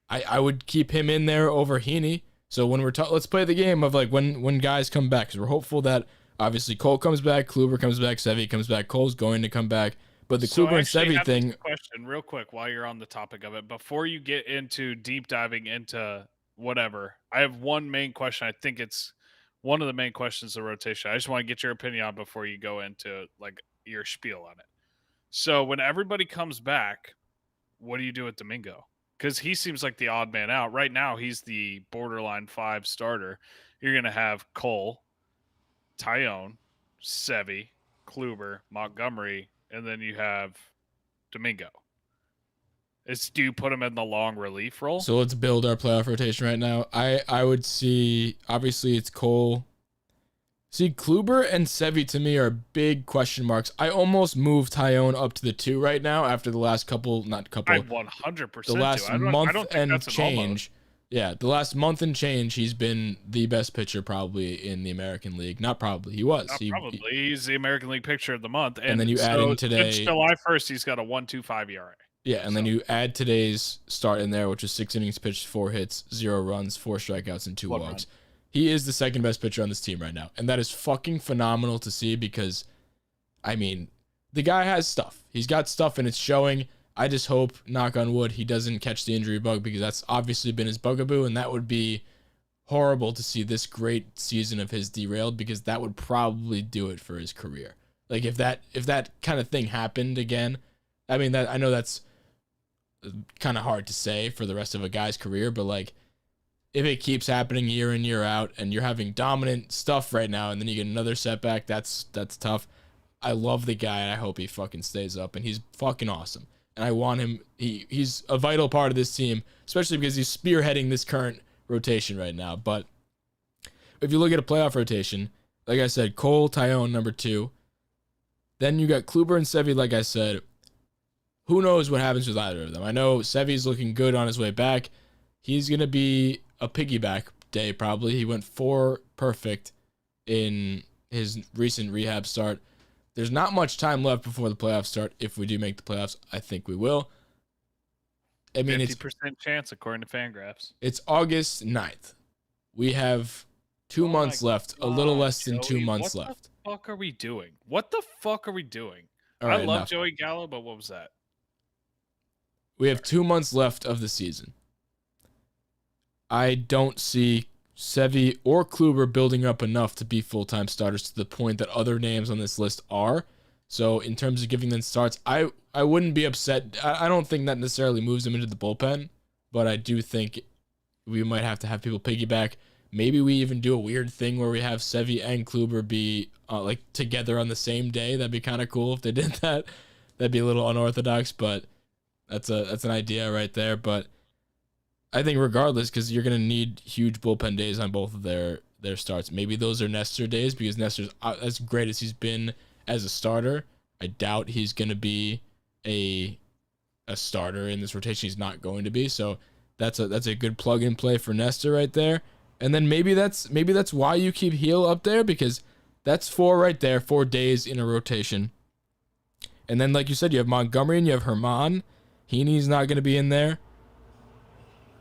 Speaker 1: I would keep him in there over Heaney. So when let's play the game of like when guys come back, because we're hopeful that obviously Cole comes back, Kluber comes back, Sevy comes back, Cole's going to come back. But the Kluber and Sevy thing.
Speaker 2: Question, real quick, while you're on the topic of it, before you get into deep diving into whatever, I have one main question. I think it's one of the main questions of rotation. I just want to get your opinion on before you go into like your spiel on it. So when everybody comes back, what do you do with Domingo? Because he seems like the odd man out right now. He's the borderline 5 starter. You're gonna have Cole, Tyone, Sevy, Kluber, Montgomery. And then you have Domingo. Do you put him in the long relief role?
Speaker 1: So let's build our playoff rotation right now. I would see, obviously it's Cole. See, Kluber and Sevy to me are big question marks. I almost moved Tyone up to the 2 right now after the last couple.
Speaker 2: I 100%.
Speaker 1: The last month and change. Yeah, the last month and change, he's been the best pitcher probably in the American League. Not probably, he was.
Speaker 2: He's the American League pitcher of the month.
Speaker 1: And then you add in today.
Speaker 2: July 1st, he's got a 1.25 ERA.
Speaker 1: Yeah, and then you add today's start in there, which is 6 innings pitched, 4 hits, 0 runs, 4 strikeouts, and 2 walks. He is the second best pitcher on this team right now. And that is fucking phenomenal to see, because, I mean, the guy has stuff. He's got stuff and it's showing. I just hope, knock on wood, he doesn't catch the injury bug, because that's obviously been his bugaboo, and that would be horrible to see this great season of his derailed, because that would probably do it for his career. Like if that kind of thing happened again, I mean, that I know that's kind of hard to say for the rest of a guy's career, but like if it keeps happening year in, year out, and you're having dominant stuff right now, and then you get another setback, that's tough. I love the guy, and I hope he fucking stays up, and he's fucking awesome. And I want him, he's a vital part of this team, especially because he's spearheading this current rotation right now. But if you look at a playoff rotation, like I said, Cole, Tyone, number 2. Then you got Kluber and Sevy, like I said. Who knows what happens with either of them? I know Sevy's looking good on his way back. He's going to be a piggyback day probably. He went 4 perfect in his recent rehab start. There's not much time left before the playoffs start. If we do make the playoffs, I think we will. I mean,
Speaker 2: 50% chance according to Fangraphs.
Speaker 1: It's August 9th. We have 2 months left, a little less than 2 months left.
Speaker 2: What the fuck are we doing? What the fuck are we doing?
Speaker 1: All
Speaker 2: I
Speaker 1: right,
Speaker 2: love
Speaker 1: enough.
Speaker 2: Joey Gallo, but what was that?
Speaker 1: We have 2 months left of the season. I don't see Sevy or Kluber building up enough to be full-time starters to the point that other names on this list are. So in terms of giving them starts, I wouldn't be upset. I don't think that necessarily moves them into the bullpen, but I do think we might have to have people piggyback. Maybe we even do a weird thing where we have Sevy and Kluber be like together on the same day. That'd be kind of cool if they did that. That'd be a little unorthodox, but that's an idea right there. But I think regardless, because you're gonna need huge bullpen days on both of their starts. Maybe those are Nestor days because Nestor's as great as he's been as a starter. I doubt he's gonna be a starter in this rotation. He's not going to be. So that's a good plug and play for Nestor right there. And then maybe that's why you keep Gil up there, because that's 4 right there, 4 days in a rotation. And then like you said, you have Montgomery and you have Herman. Heaney's not gonna be in there.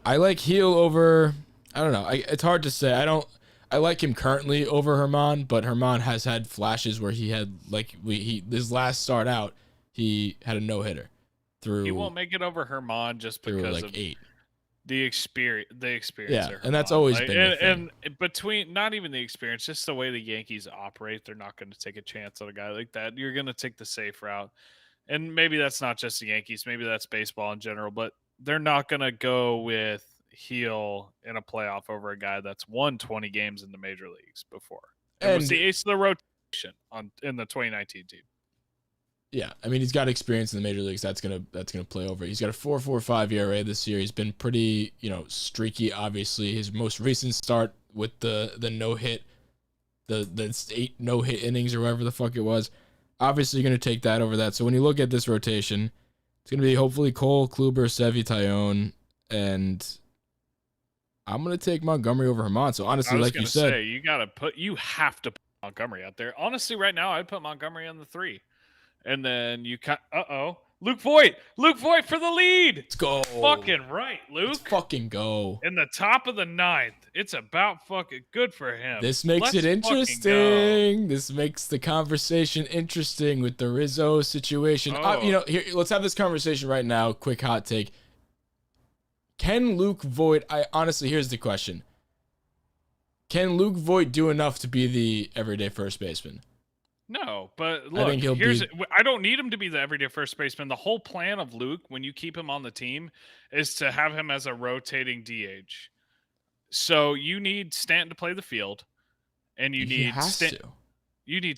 Speaker 1: I like Gil over, I don't know. It's hard to say. I like him currently over Herman, but Herman has had flashes where he had his last start out, he had a no-hitter through.
Speaker 2: He won't make it over Herman just because
Speaker 1: like
Speaker 2: of
Speaker 1: 8.
Speaker 2: the experience.
Speaker 1: Yeah, and that's always been the thing.
Speaker 2: And between not even the experience, just the way the Yankees operate, they're not going to take a chance on a guy like that. You're going to take the safe route, and maybe that's not just the Yankees. Maybe that's baseball in general, but they're not going to go with Gil in a playoff over a guy that's won 20 games in the major leagues before and was the ace of the rotation in the 2019 team.
Speaker 1: Yeah, I mean, he's got experience in the major leagues. That's gonna play over. He's got a 4.45 ERA this year. He's been pretty, streaky. Obviously, his most recent start with the no hit, the 8 no hit innings or whatever the fuck it was. Obviously, you're gonna take that over that. So when you look at this rotation, it's gonna be hopefully Cole, Kluber, Sevy, Tyone, and I'm gonna take Montgomery over Herman. So honestly, like you said,
Speaker 2: you have to put Montgomery out there. Honestly, right now, I'd put Montgomery on the 3. And then you Luke Voit for the lead.
Speaker 1: Let's go.
Speaker 2: Fucking right, Luke.
Speaker 1: Let's fucking go.
Speaker 2: In the top of the 9th. It's about fucking good for him.
Speaker 1: This makes it interesting. This makes the conversation interesting with the Rizzo situation. Here, let's have this conversation right now. Quick hot take. Can Luke Voit, here's the question. Can Luke Voit do enough to be the everyday first baseman?
Speaker 2: No, but look, I don't need him to be the everyday first baseman. The whole plan of Luke, when you keep him on the team, is to have him as a rotating DH. So you need Stanton to play the field, and you need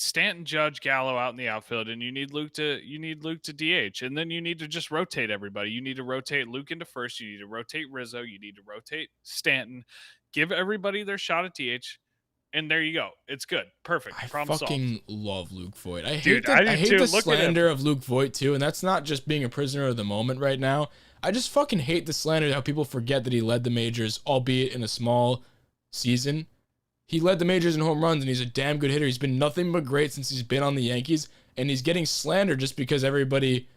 Speaker 2: Stanton, Judge, Gallo out in the outfield, and you need Luke to DH, and then you need to just rotate everybody. You need to rotate Luke into first. You need to rotate Rizzo. You need to rotate Stanton. Give everybody their shot at DH. And there you go. It's good. Perfect. Problem
Speaker 1: fucking
Speaker 2: solved.
Speaker 1: love Luke Voit. I
Speaker 2: hate
Speaker 1: the slander of Luke Voit too, and that's not just being a prisoner of the moment right now. I just fucking hate the slander, how people forget that he led the majors, albeit in a small season. He led the majors in home runs, and he's a damn good hitter. He's been nothing but great since he's been on the Yankees, and he's getting slandered just because everybody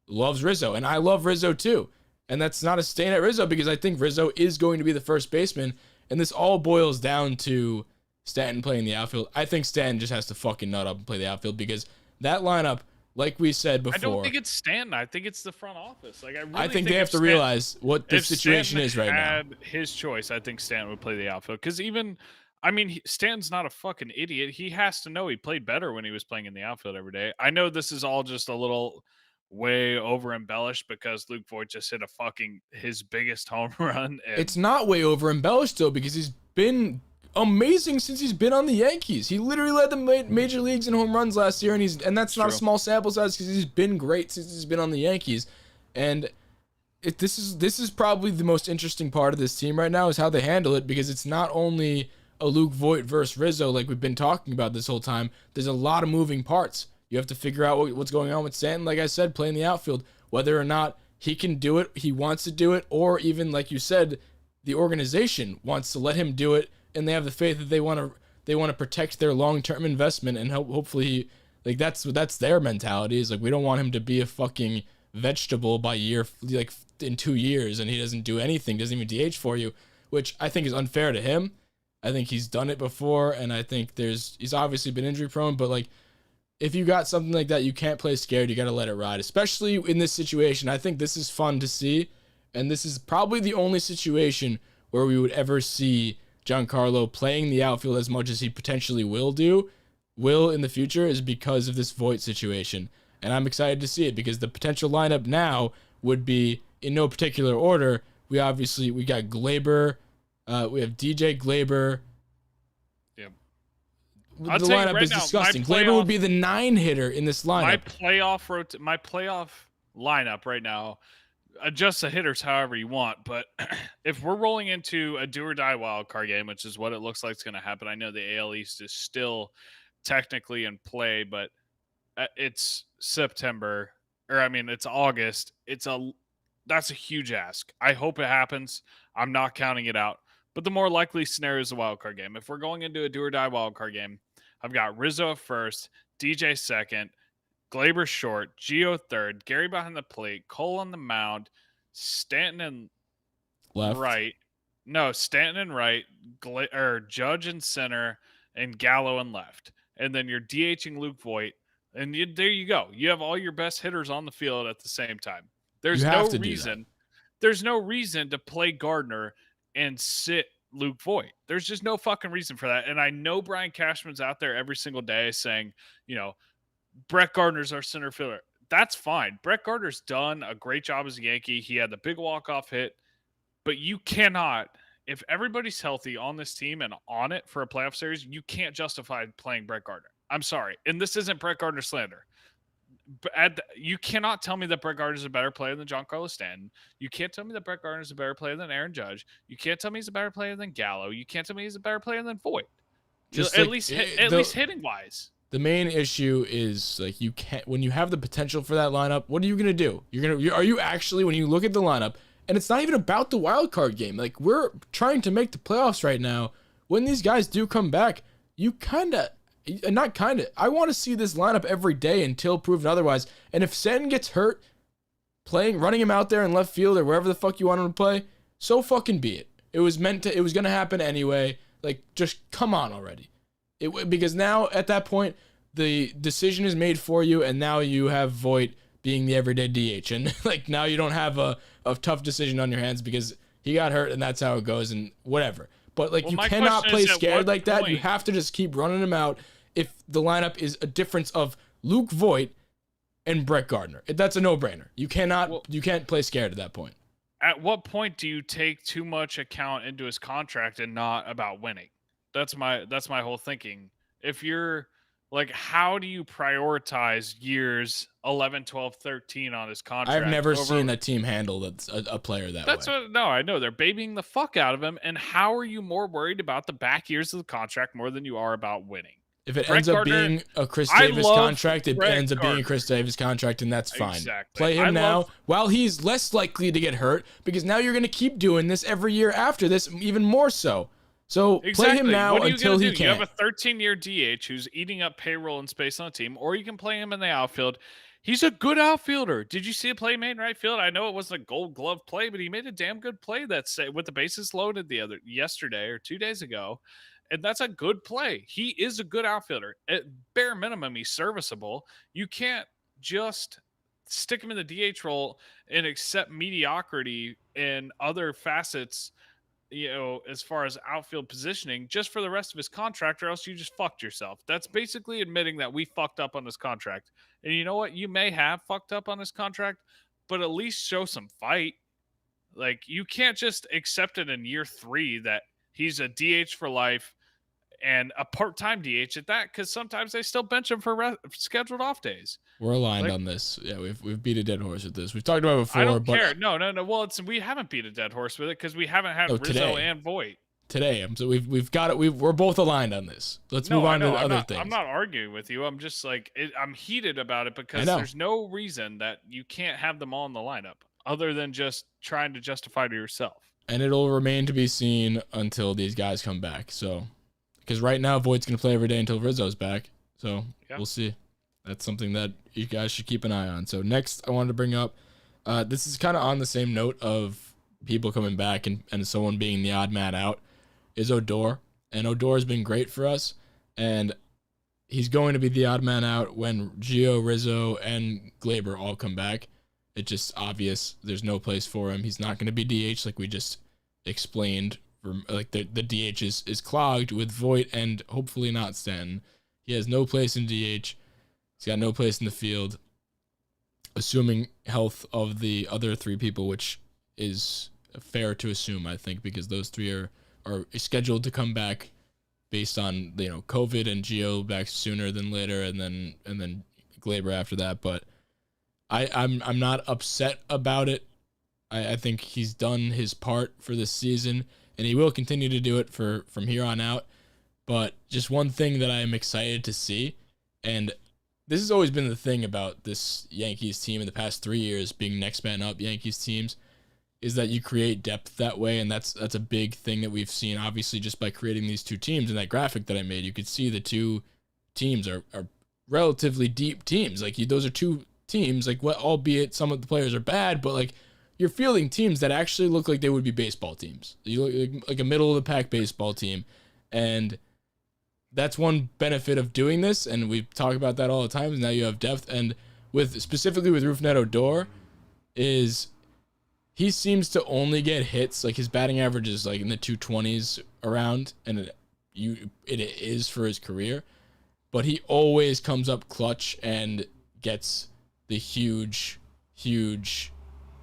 Speaker 1: loves Rizzo, and I love Rizzo too. And that's not a stain at Rizzo, because I think Rizzo is going to be the first baseman, and this all boils down to Stanton playing the outfield. I think Stanton just has to fucking nut up and play the outfield, because that lineup, like we said before, I
Speaker 2: don't think it's Stanton. I think it's the front office. I
Speaker 1: think they have to realize what the situation is right now.
Speaker 2: If Stanton had his choice, I think Stanton would play the outfield, because Stanton's not a fucking idiot. He has to know he played better when he was playing in the outfield every day. I know this is all just a little way over embellished because Luke Voit just hit his biggest home run.
Speaker 1: It's not way over embellished though, because he's been amazing since he's been on the Yankees. He literally led the major leagues in home runs last year, and that's not a small sample size, because he's been great since he's been on the Yankees. And this is probably the most interesting part of this team right now, is how they handle it, because it's not only a Luke Voit versus Rizzo like we've been talking about this whole time. There's a lot of moving parts. You have to figure out what's going on with Stanton, like I said, playing the outfield, whether or not he can do it, he wants to do it, or even, like you said, the organization wants to let him do it, and they have the faith that they want to protect their long-term investment, and hopefully, like, that's their mentality, is like, we don't want him to be a fucking vegetable by in 2 years, and he doesn't do anything, doesn't even DH for you, which I think is unfair to him. I think he's done it before, and I think he's obviously been injury prone, but like, if you got something like that, you can't play scared. You got to let it ride, especially in this situation. I think this is fun to see, and this is probably the only situation where we would ever see Giancarlo playing the outfield as much as he potentially will in the future, is because of this Voit situation. And I'm excited to see it because the potential lineup now would be, in no particular order, we got Glaber, we have DJ Glaber.
Speaker 2: Yeah.
Speaker 1: The lineup is disgusting. Glaber would be the 9 hitter in this lineup.
Speaker 2: My playoff lineup right now, adjust the hitters however you want, but if we're rolling into a do or die wild card game, which is what it looks like is going to happen, I know the AL East is still technically in play, but it's September, or I mean it's August. That's a huge ask. I hope it happens. I'm not counting it out. But the more likely scenario is a wild card game. If we're going into a do or die wild card game, I've got Rizzo at first, DJ second, Glaber short, Gio third, Gary behind the plate, Cole on the mound, Stanton in
Speaker 1: Left.
Speaker 2: right. No, Stanton in right, Judge in center, and Gallo in left. And then you're DHing Luke Voit. And there you go. You have all your best hitters on the field at the same time. There's no reason to play Gardner and sit Luke Voit. There's just no fucking reason for that. And I know Brian Cashman's out there every single day saying, Brett Gardner's our center fielder. That's fine. Brett Gardner's done a great job as a Yankee. He had the big walk-off hit. But you cannot, if everybody's healthy on this team and on it for a playoff series, you can't justify playing Brett Gardner. I'm sorry. And this isn't Brett Gardner slander. You cannot tell me that Brett Gardner is a better player than Giancarlo Stanton. You can't tell me that Brett Gardner is a better player than Aaron Judge. You can't tell me he's a better player than Gallo. You can't tell me he's a better player than Voit. At least hitting wise.
Speaker 1: The main issue is like you can't, when you have the potential for that lineup, what are you gonna do? Are you actually, when you look at the lineup, and it's not even about the wild card game. Like, we're trying to make the playoffs right now. When these guys do come back, I want to see this lineup every day until proven otherwise. And if Stanton gets hurt, running him out there in left field or wherever the fuck you want him to play, so fucking be it. It was going to happen anyway. Like, just come on already. Because now, at that point, the decision is made for you, and now you have Voit being the everyday DH. And, like, now you don't have a tough decision on your hands because he got hurt, and that's how it goes, and whatever. But, like, you cannot play scared like that. You have to just keep running him out if the lineup is a difference of Luke Voit and Brett Gardner. That's a no-brainer. You can't play scared at that point.
Speaker 2: At what point do you take too much account into his contract and not about winning? That's my whole thinking. If you're like, how do you prioritize years 11, 12, 13 on his contract?
Speaker 1: I've never seen a team handle a player that way.
Speaker 2: No, I know. They're babying the fuck out of him. And how are you more worried about the back years of the contract more than you are about winning?
Speaker 1: If it ends up being a Chris Davis contract, it ends up being a Chris Davis contract, and that's fine.
Speaker 2: Exactly.
Speaker 1: Play him now while he's less likely to get hurt, because now you're going to keep doing this every year after this, even more so. So play him now until he can.
Speaker 2: You have a 13-year DH who's eating up payroll and space on the team, or you can play him in the outfield. He's a good outfielder. Did you see a play made in right field? I know it wasn't a Gold Glove play, but he made a damn good play with the bases loaded yesterday or 2 days ago. And that's a good play. He is a good outfielder. At bare minimum, he's serviceable. You can't just stick him in the DH role and accept mediocrity in other facets, as far as outfield positioning, just for the rest of his contract, or else you just fucked yourself. That's basically admitting that we fucked up on his contract. And you know what? You may have fucked up on his contract, but at least show some fight. Like, you can't just accept it in year 3 that he's a DH for life and a part-time DH at that, because sometimes they still bench him for scheduled off days.
Speaker 1: We're aligned on this. Yeah, we've beat a dead horse with this. We've talked about it before.
Speaker 2: I don't care. No. Well, we haven't beat a dead horse with it because we haven't had Rizzo and Voit.
Speaker 1: Today, so we've got it. We're both aligned on this. Let's move on to other things.
Speaker 2: I'm not arguing with you. I'm just like, I'm heated about it because there's no reason that you can't have them all in the lineup other than just trying to justify to yourself.
Speaker 1: And it'll remain to be seen until these guys come back. So, because right now Voigt's going to play every day until Rizzo's back. So We'll see. That's something that you guys should keep an eye on. So next, I wanted to bring up, this is kind of on the same note of people coming back and someone being the odd man out, is Odor. And Odor has been great for us. And he's going to be the odd man out when Gio, Rizzo, and Glaber all come back. It's just obvious there's no place for him. He's not going to be DH like we just explained. Like the DH is clogged with Voit and hopefully not Stanton. He has no place in DH. He's got no place in the field. Assuming health of the other three people, which is fair to assume, I think, because those three are scheduled to come back based on, you know, COVID and Gio back sooner than later, and then Glaber after that. But I'm not upset about it. I think he's done his part for this season, and he will continue to do it from here on out. But just one thing that I am excited to see, and this has always been the thing about this Yankees team in the past 3 years being next man up Yankees teams, is that you create depth that way, and that's a big thing that we've seen, obviously, just by creating these two teams. In that graphic that I made, you could see the two teams are relatively deep teams. Like, those are two teams, like, what, albeit some of the players are bad, but, like, you're fielding teams that actually look like they would be baseball teams. You look like a middle-of-the-pack baseball team, and that's one benefit of doing this, and we talk about that all the time, is now you have depth. And specifically with Rougned Odor, is he seems to only get hits, like his batting average is like in the 220s around, and it is for his career, but he always comes up clutch and gets the huge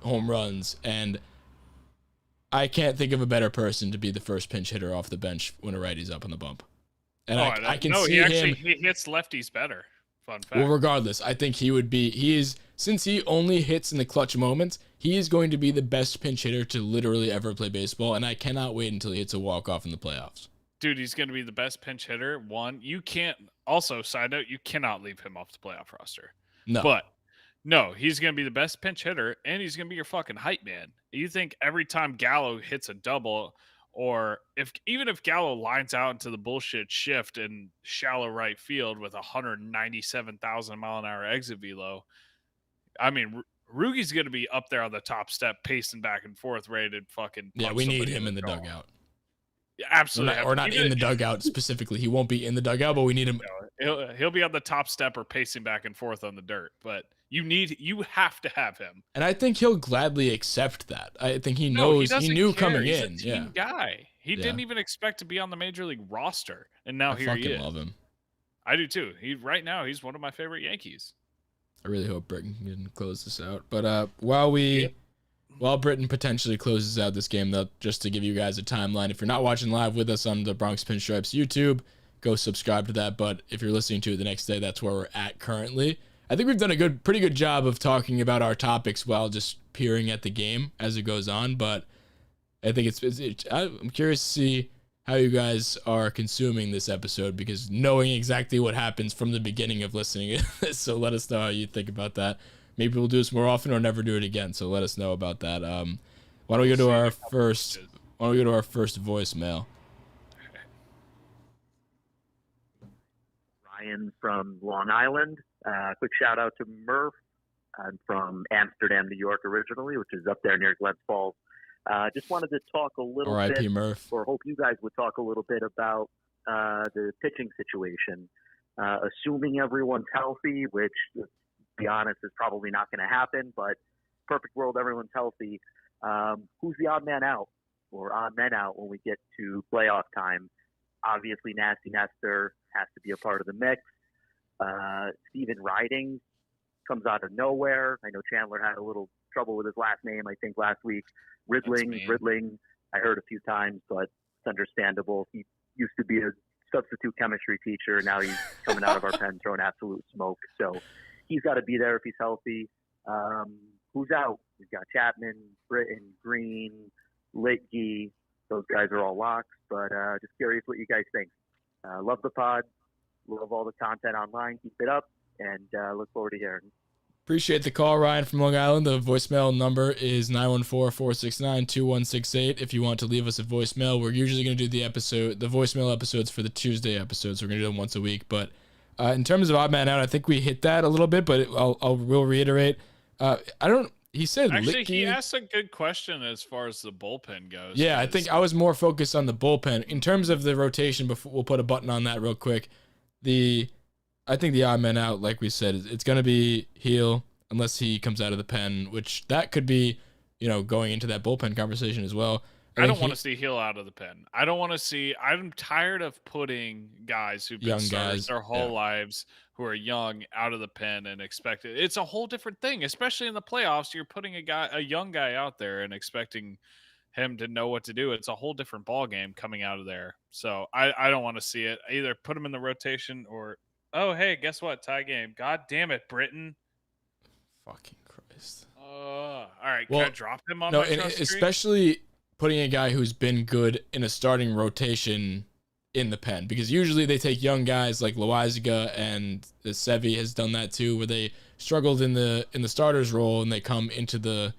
Speaker 1: home runs. And I can't think of a better person to be the first pinch hitter off the bench when a righty's up on the bump. And I can see him.
Speaker 2: He hits lefties better. Fun fact.
Speaker 1: Well, regardless, I think since he only hits in the clutch moments, he is going to be the best pinch hitter to literally ever play baseball, and I cannot wait until he hits a walk-off in the playoffs.
Speaker 2: Dude, he's going to be the best pinch hitter. Also, side note, you cannot leave him off the playoff roster.
Speaker 1: No.
Speaker 2: But, no, he's going to be the best pinch hitter, and he's going to be your fucking hype man. You think every time Gallo hits a double, or even if Gallo lines out into the bullshit shift in shallow right field with 197,000 mile an hour exit velo, I mean, Rugi's going to be up there on the top step, pacing back and forth, ready to fucking punch.
Speaker 1: Yeah, we need him in the dugout.
Speaker 2: Yeah, absolutely.
Speaker 1: Or not in the dugout specifically. He won't be in the dugout, but we need him.
Speaker 2: He'll be on the top step or pacing back and forth on the dirt, but you have to have him.
Speaker 1: And I think he'll gladly accept that. I think he knows. He knew coming in.
Speaker 2: He's a team guy. He didn't even expect to be on the major league roster, and now here he is. I fucking
Speaker 1: love him.
Speaker 2: I do too. Right now he's one of my favorite Yankees.
Speaker 1: I really hope Britton can close this out. But while Britton potentially closes out this game, though, just to give you guys a timeline, if you're not watching live with us on the Bronx Pinstripes YouTube, go subscribe to that. But if you're listening to it the next day, that's where we're at currently. I think we've done a pretty good job of talking about our topics while just peering at the game as it goes on. But I think I'm curious to see how you guys are consuming this episode, because knowing exactly what happens from the beginning of listening to this. So let us know how you think about that. Maybe we'll do this more often or never do it again. So let us know about that. Why don't we go to our first voicemail?
Speaker 3: Ryan from Long Island. Quick shout out to Murph. I'm from Amsterdam, New York originally, which is up there near Glens Falls. Just wanted to talk a little
Speaker 1: R.I.P.
Speaker 3: bit,
Speaker 1: Murph.
Speaker 3: or hope you guys would talk a little bit about the pitching situation. Assuming everyone's healthy, which, to be honest, is probably not going to happen, but perfect world, everyone's healthy. Who's the odd man out or odd men out when we get to playoff time? Obviously, Nasty Nestor has to be a part of the mix. Steven Riding comes out of nowhere. I know Chandler had a little trouble with his last name, I think, last week. Ridling, I heard a few times, but it's understandable. He used to be a substitute chemistry teacher. Now he's coming out of our pen throwing absolute smoke. So he's got to be there if he's healthy. Who's out? We've got Chapman, Britton, Green, Litke. Those guys are all locks, but just curious what you guys think. Love the pod. Love all the content online. Keep it up, and look forward to hearing.
Speaker 1: Appreciate the call, Ryan from Long Island. The voicemail number is 914-469-2168. If you want to leave us a voicemail, we're usually going to do the voicemail episodes for the Tuesday episodes. We're going to do them once a week. But in terms of odd man out, I think we hit that a little bit, but we'll reiterate. He said
Speaker 2: actually,
Speaker 1: Litke.
Speaker 2: he asked a good question as far as the bullpen goes.
Speaker 1: Yeah, I think I was more focused on the bullpen. In terms of the rotation, before we'll put a button on that real quick. The I think the odd man out, like we said, it's going to be Gil unless he comes out of the pen, which that could be, going into that bullpen conversation as well.
Speaker 2: I don't want to see Gil out of the pen. I don't want to see. I'm tired of putting guys who've been
Speaker 1: Young
Speaker 2: starters
Speaker 1: guys,
Speaker 2: their whole
Speaker 1: yeah.
Speaker 2: lives who are young out of the pen and expect it. It's a whole different thing, especially in the playoffs. You're putting a young guy out there and expecting him to know what to do. It's a whole different ball game coming out of there. So I don't want to see it. Either put him in the rotation or, oh hey, guess what? Tie game. God damn it, Britain.
Speaker 1: Fucking Christ.
Speaker 2: All right,
Speaker 1: Well,
Speaker 2: can I drop him on
Speaker 1: no,
Speaker 2: my
Speaker 1: and
Speaker 2: trust tree?
Speaker 1: especially putting a guy who's been good in a starting rotation in the pen, because usually they take young guys like Louise Gill, and Sevi has done that too, where they struggled in the starters role and they come into the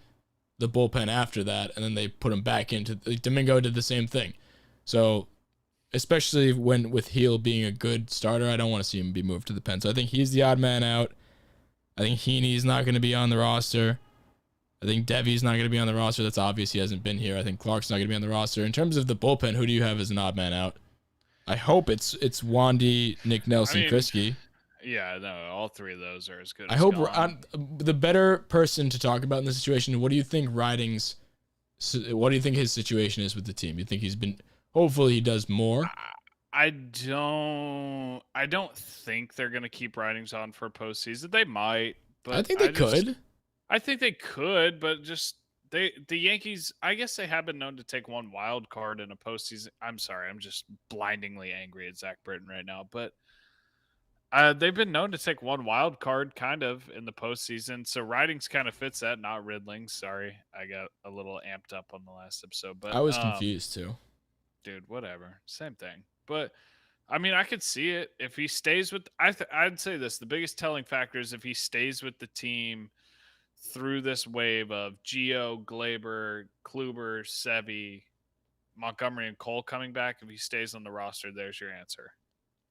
Speaker 1: bullpen after that, and then they put him back into Domingo did the same thing. So especially with Gil being a good starter, I don't want to see him be moved to the pen. So I think he's the odd man out. I think Heaney's not going to be on the roster. I think Devy's not going to be on the roster. That's obvious. He hasn't been here. I think Clark's not going to be on the roster. In terms of the bullpen, who do you have as an odd man out? I hope it's Wandy, Nick Nelson, Krisky.
Speaker 2: Yeah, no, all three of those are as good.
Speaker 1: I hope the better person to talk about in this situation. What do you think Riding's? What do you think his situation is with the team? You think he's been? Hopefully, he does more.
Speaker 2: I don't think they're gonna keep Ridings on for postseason. They might, but
Speaker 1: I think they could.
Speaker 2: I think they could, but just the Yankees. I guess they have been known to take one wild card in a postseason. I'm sorry, I'm just blindingly angry at Zach Britton right now, but. They've been known to take one wild card kind of in the postseason. So Ridings kind of fits that, not Ridling. Sorry. I got a little amped up on the last episode, but
Speaker 1: I was confused too.
Speaker 2: Dude, whatever. Same thing. But I mean, I could see it if he stays with, I'd say this, the biggest telling factor is if he stays with the team through this wave of Gio, Glaber, Kluber, Sevy, Montgomery, and Cole coming back. If he stays on the roster, there's your answer.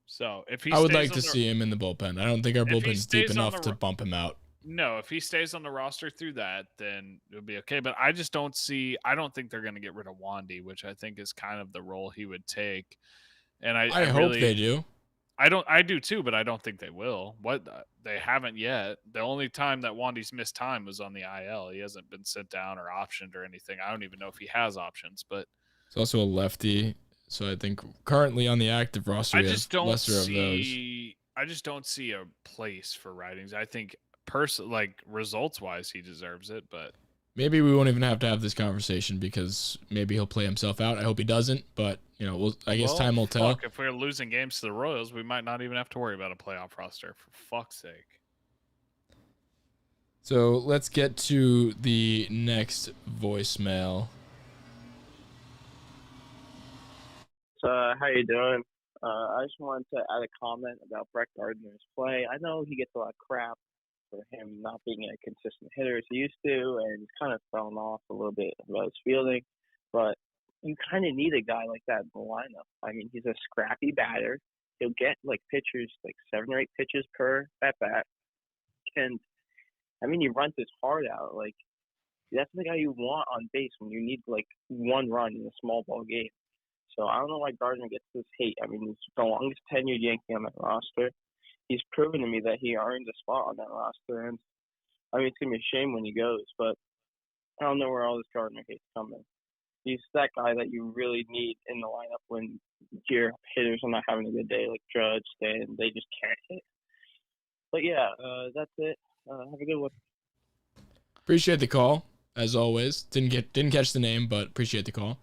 Speaker 2: So if he,
Speaker 1: I would like to see him in the bullpen. I don't think our bullpen's deep enough to bump him out.
Speaker 2: No, if he stays on the roster through that, then it'll be okay. But I don't think they're going to get rid of Wandy, which I think is kind of the role he would take. And I
Speaker 1: hope
Speaker 2: really,
Speaker 1: they do.
Speaker 2: I do too, but I don't think they will. They haven't yet. The only time that Wandy's missed time was on the IL. He hasn't been sent down or optioned or anything. I don't even know if he has options, but
Speaker 1: it's also a lefty. So I think currently on the active roster,
Speaker 2: I just don't see a place for Ridings. I think results wise, he deserves it, but
Speaker 1: maybe we won't even have to have this conversation because maybe he'll play himself out. I hope he doesn't, but I guess time will tell.
Speaker 2: If we're losing games to the Royals, we might not even have to worry about a playoff roster, for fuck's sake.
Speaker 1: So let's get to the next voicemail.
Speaker 4: How you doing? I just wanted to add a comment about Brett Gardner's play. I know he gets a lot of crap for him not being a consistent hitter as he used to, and he's kind of thrown off a little bit about his fielding. But you kind of need a guy like that in the lineup. I mean, he's a scrappy batter. He'll get pitches, 7 or 8 pitches per at bat, and I mean, he runs his heart out. That's the guy you want on base when you need one run in a small ball game. So I don't know why Gardner gets this hate. I mean, he's the longest tenured Yankee on that roster. He's proven to me that he earned a spot on that roster. And I mean, it's going to be a shame when he goes, but I don't know where all this Gardner hate's coming. He's that guy that you really need in the lineup when your hitters are not having a good day, like Judge, Stan. They just can't hit. But yeah, that's it. Have a good one.
Speaker 1: Appreciate the call, as always. Didn't catch the name, but appreciate the call.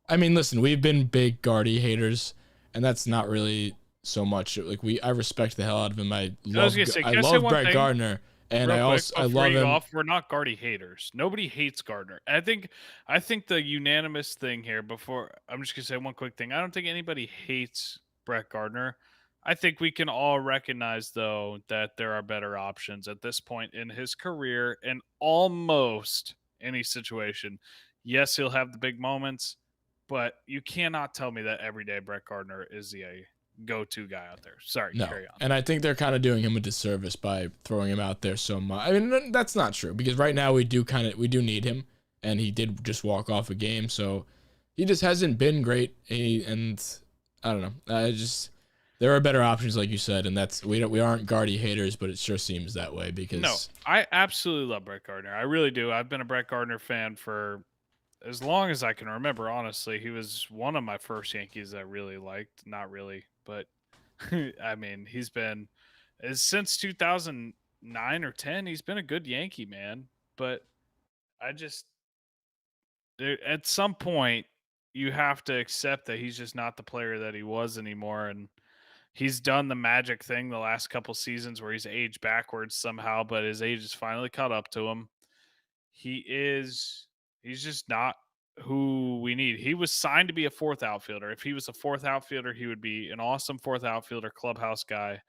Speaker 1: I mean, listen, we've been big Gardy haters, and that's not really so much. I respect the hell out of him. I love Brett Gardner, and I love him.
Speaker 2: We're not Gardy haters. Nobody hates Gardner. I think the unanimous thing here. Before I'm just gonna say one quick thing. I don't think anybody hates Brett Gardner. I think we can all recognize, though, that there are better options at this point in his career in almost any situation. Yes, he'll have the big moments. But you cannot tell me that every day Brett Gardner is the go-to guy out there. Sorry,
Speaker 1: no.
Speaker 2: Carry on.
Speaker 1: And I think they're kind of doing him a disservice by throwing him out there so much. I mean, that's not true because right now we do need him, and he did just walk off a game, so he just hasn't been great. And I don't know. there are better options, like you said, and that's we aren't Gardy haters, but it sure seems that way because
Speaker 2: No, I absolutely love Brett Gardner. I really do. I've been a Brett Gardner fan for as long as I can remember. Honestly, he was one of my first Yankees I really liked. Not really, but I mean, he's been since 2009 or 10. He's been a good Yankee, man. But I just at some point you have to accept that he's just not the player that he was anymore, and he's done the magic thing the last couple seasons where he's aged backwards somehow, but his age has finally caught up to him. He's just not who we need. He was signed to be a fourth outfielder. If he was a fourth outfielder, he would be an awesome fourth outfielder, clubhouse guy.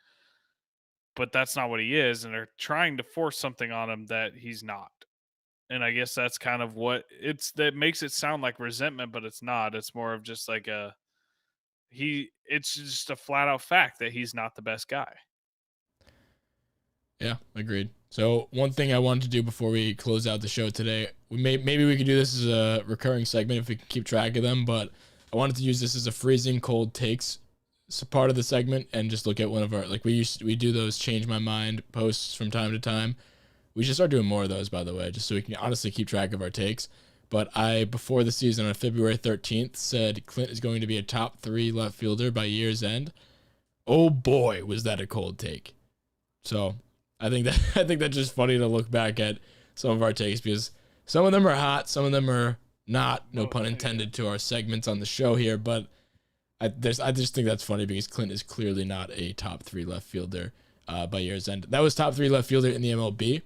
Speaker 2: But that's not what he is, and they're trying to force something on him that he's not. And I guess that's kind of what that makes it sound like resentment, but it's not. It's more of just like it's just a flat out fact that he's not the best guy.
Speaker 1: Yeah, agreed. So one thing I wanted to do before we close out the show today, maybe we could do this as a recurring segment if we can keep track of them, but I wanted to use this as a freezing cold takes part of the segment and just look at one of our, like we do those change my mind posts from time to time. We should start doing more of those, by the way, just so we can honestly keep track of our takes. But I, before the season on February 13th, said Clint is going to be a top 3 left fielder by year's end. Oh boy, was that a cold take. So I think that's just funny to look back at some of our takes because some of them are hot, some of them are not. No pun intended to our segments on the show here, but I just think that's funny because Clint is clearly not a top 3 left fielder by year's end. That was top 3 left fielder in the MLB.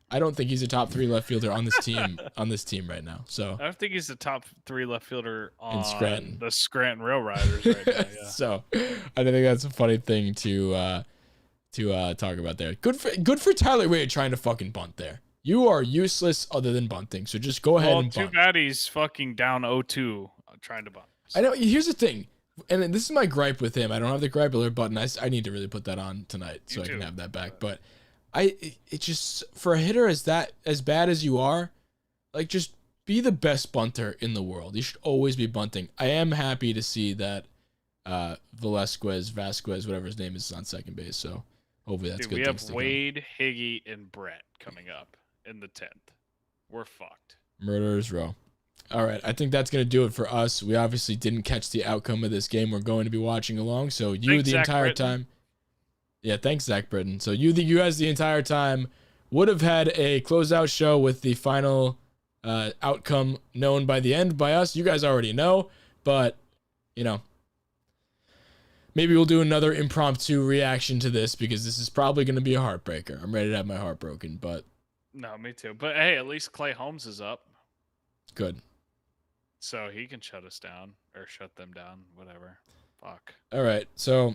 Speaker 1: I don't think he's a top 3 left fielder on this team right now. So
Speaker 2: I don't think he's the top 3 left fielder on
Speaker 1: Scranton.
Speaker 2: The Scranton Rail Riders right now. Yeah.
Speaker 1: So I think that's a funny thing to talk about there. Good for Tyler Wade trying to fucking bunt there. You are useless other than bunting, so just go ahead and bunt.
Speaker 2: Too bad he's fucking down 0-2 trying to bunt.
Speaker 1: I know. Here's the thing, and this is my gripe with him. I don't have the gripe alert button. I need to really put that on tonight so I can have that back. But it just, for a hitter as bad as you are, like, just be the best bunter in the world. You should always be bunting. I am happy to see that Vasquez, whatever his name is on second base. So hopefully that's good.
Speaker 2: We have Wade, Higgy, and Brett coming up in the 10th. We're fucked. Murderers Row.
Speaker 1: All right, I think that's going to do it for us. We obviously didn't catch the outcome of this game we're going to be watching along, so the entire time. Yeah, thanks, Zach Britton. So you guys the entire time would have had a closeout show with the final outcome known by the end by us. You guys already know, but, maybe we'll do another impromptu reaction to this because this is probably going to be a heartbreaker. I'm ready to have my heart broken, but...
Speaker 2: No, me too. But, hey, at least Clay Holmes is up.
Speaker 1: Good.
Speaker 2: So he can shut us down or shut them down, whatever. Fuck.
Speaker 1: All right, so...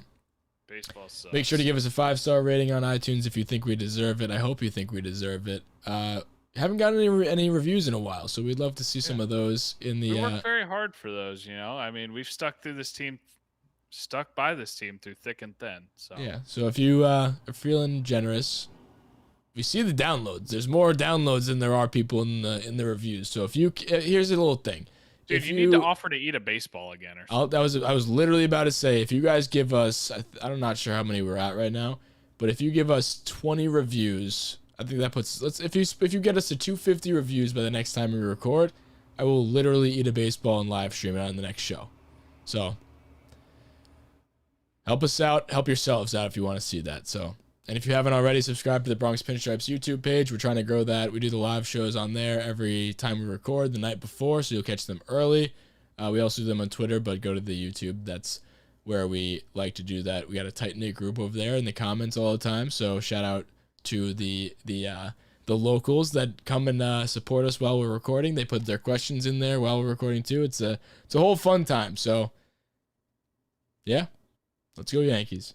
Speaker 2: Baseball sucks.
Speaker 1: Make sure to give us a 5-star rating on iTunes if you think we deserve it. I hope you think we deserve it. Haven't gotten any reviews in a while, so we'd love to see some of those in the...
Speaker 2: We worked very hard for those, I mean, we've stuck by this team through thick and thin. So
Speaker 1: yeah, so if you are feeling generous, we see the downloads. There's more downloads than there are people in the reviews. So if you... Here's a little thing.
Speaker 2: Dude, you need to offer to eat a baseball again or something.
Speaker 1: I was literally about to say, if you guys give us, I'm not sure how many we're at right now, but if you give us 20 reviews, I think that puts, if you get us to 250 reviews by the next time we record, I will literally eat a baseball and live stream it on the next show. So help us out, help yourselves out if you want to see that. So, and if you haven't already, subscribe to the Bronx Pinstripes YouTube page. We're trying to grow that. We do the live shows on there every time we record the night before, so you'll catch them early. We also do them on Twitter, but go to the YouTube. That's where we like to do that. We got a tight-knit group over there in the comments all the time, so shout out to the locals that come and support us while we're recording. They put their questions in there while we're recording too. It's a whole fun time. So yeah, let's go Yankees.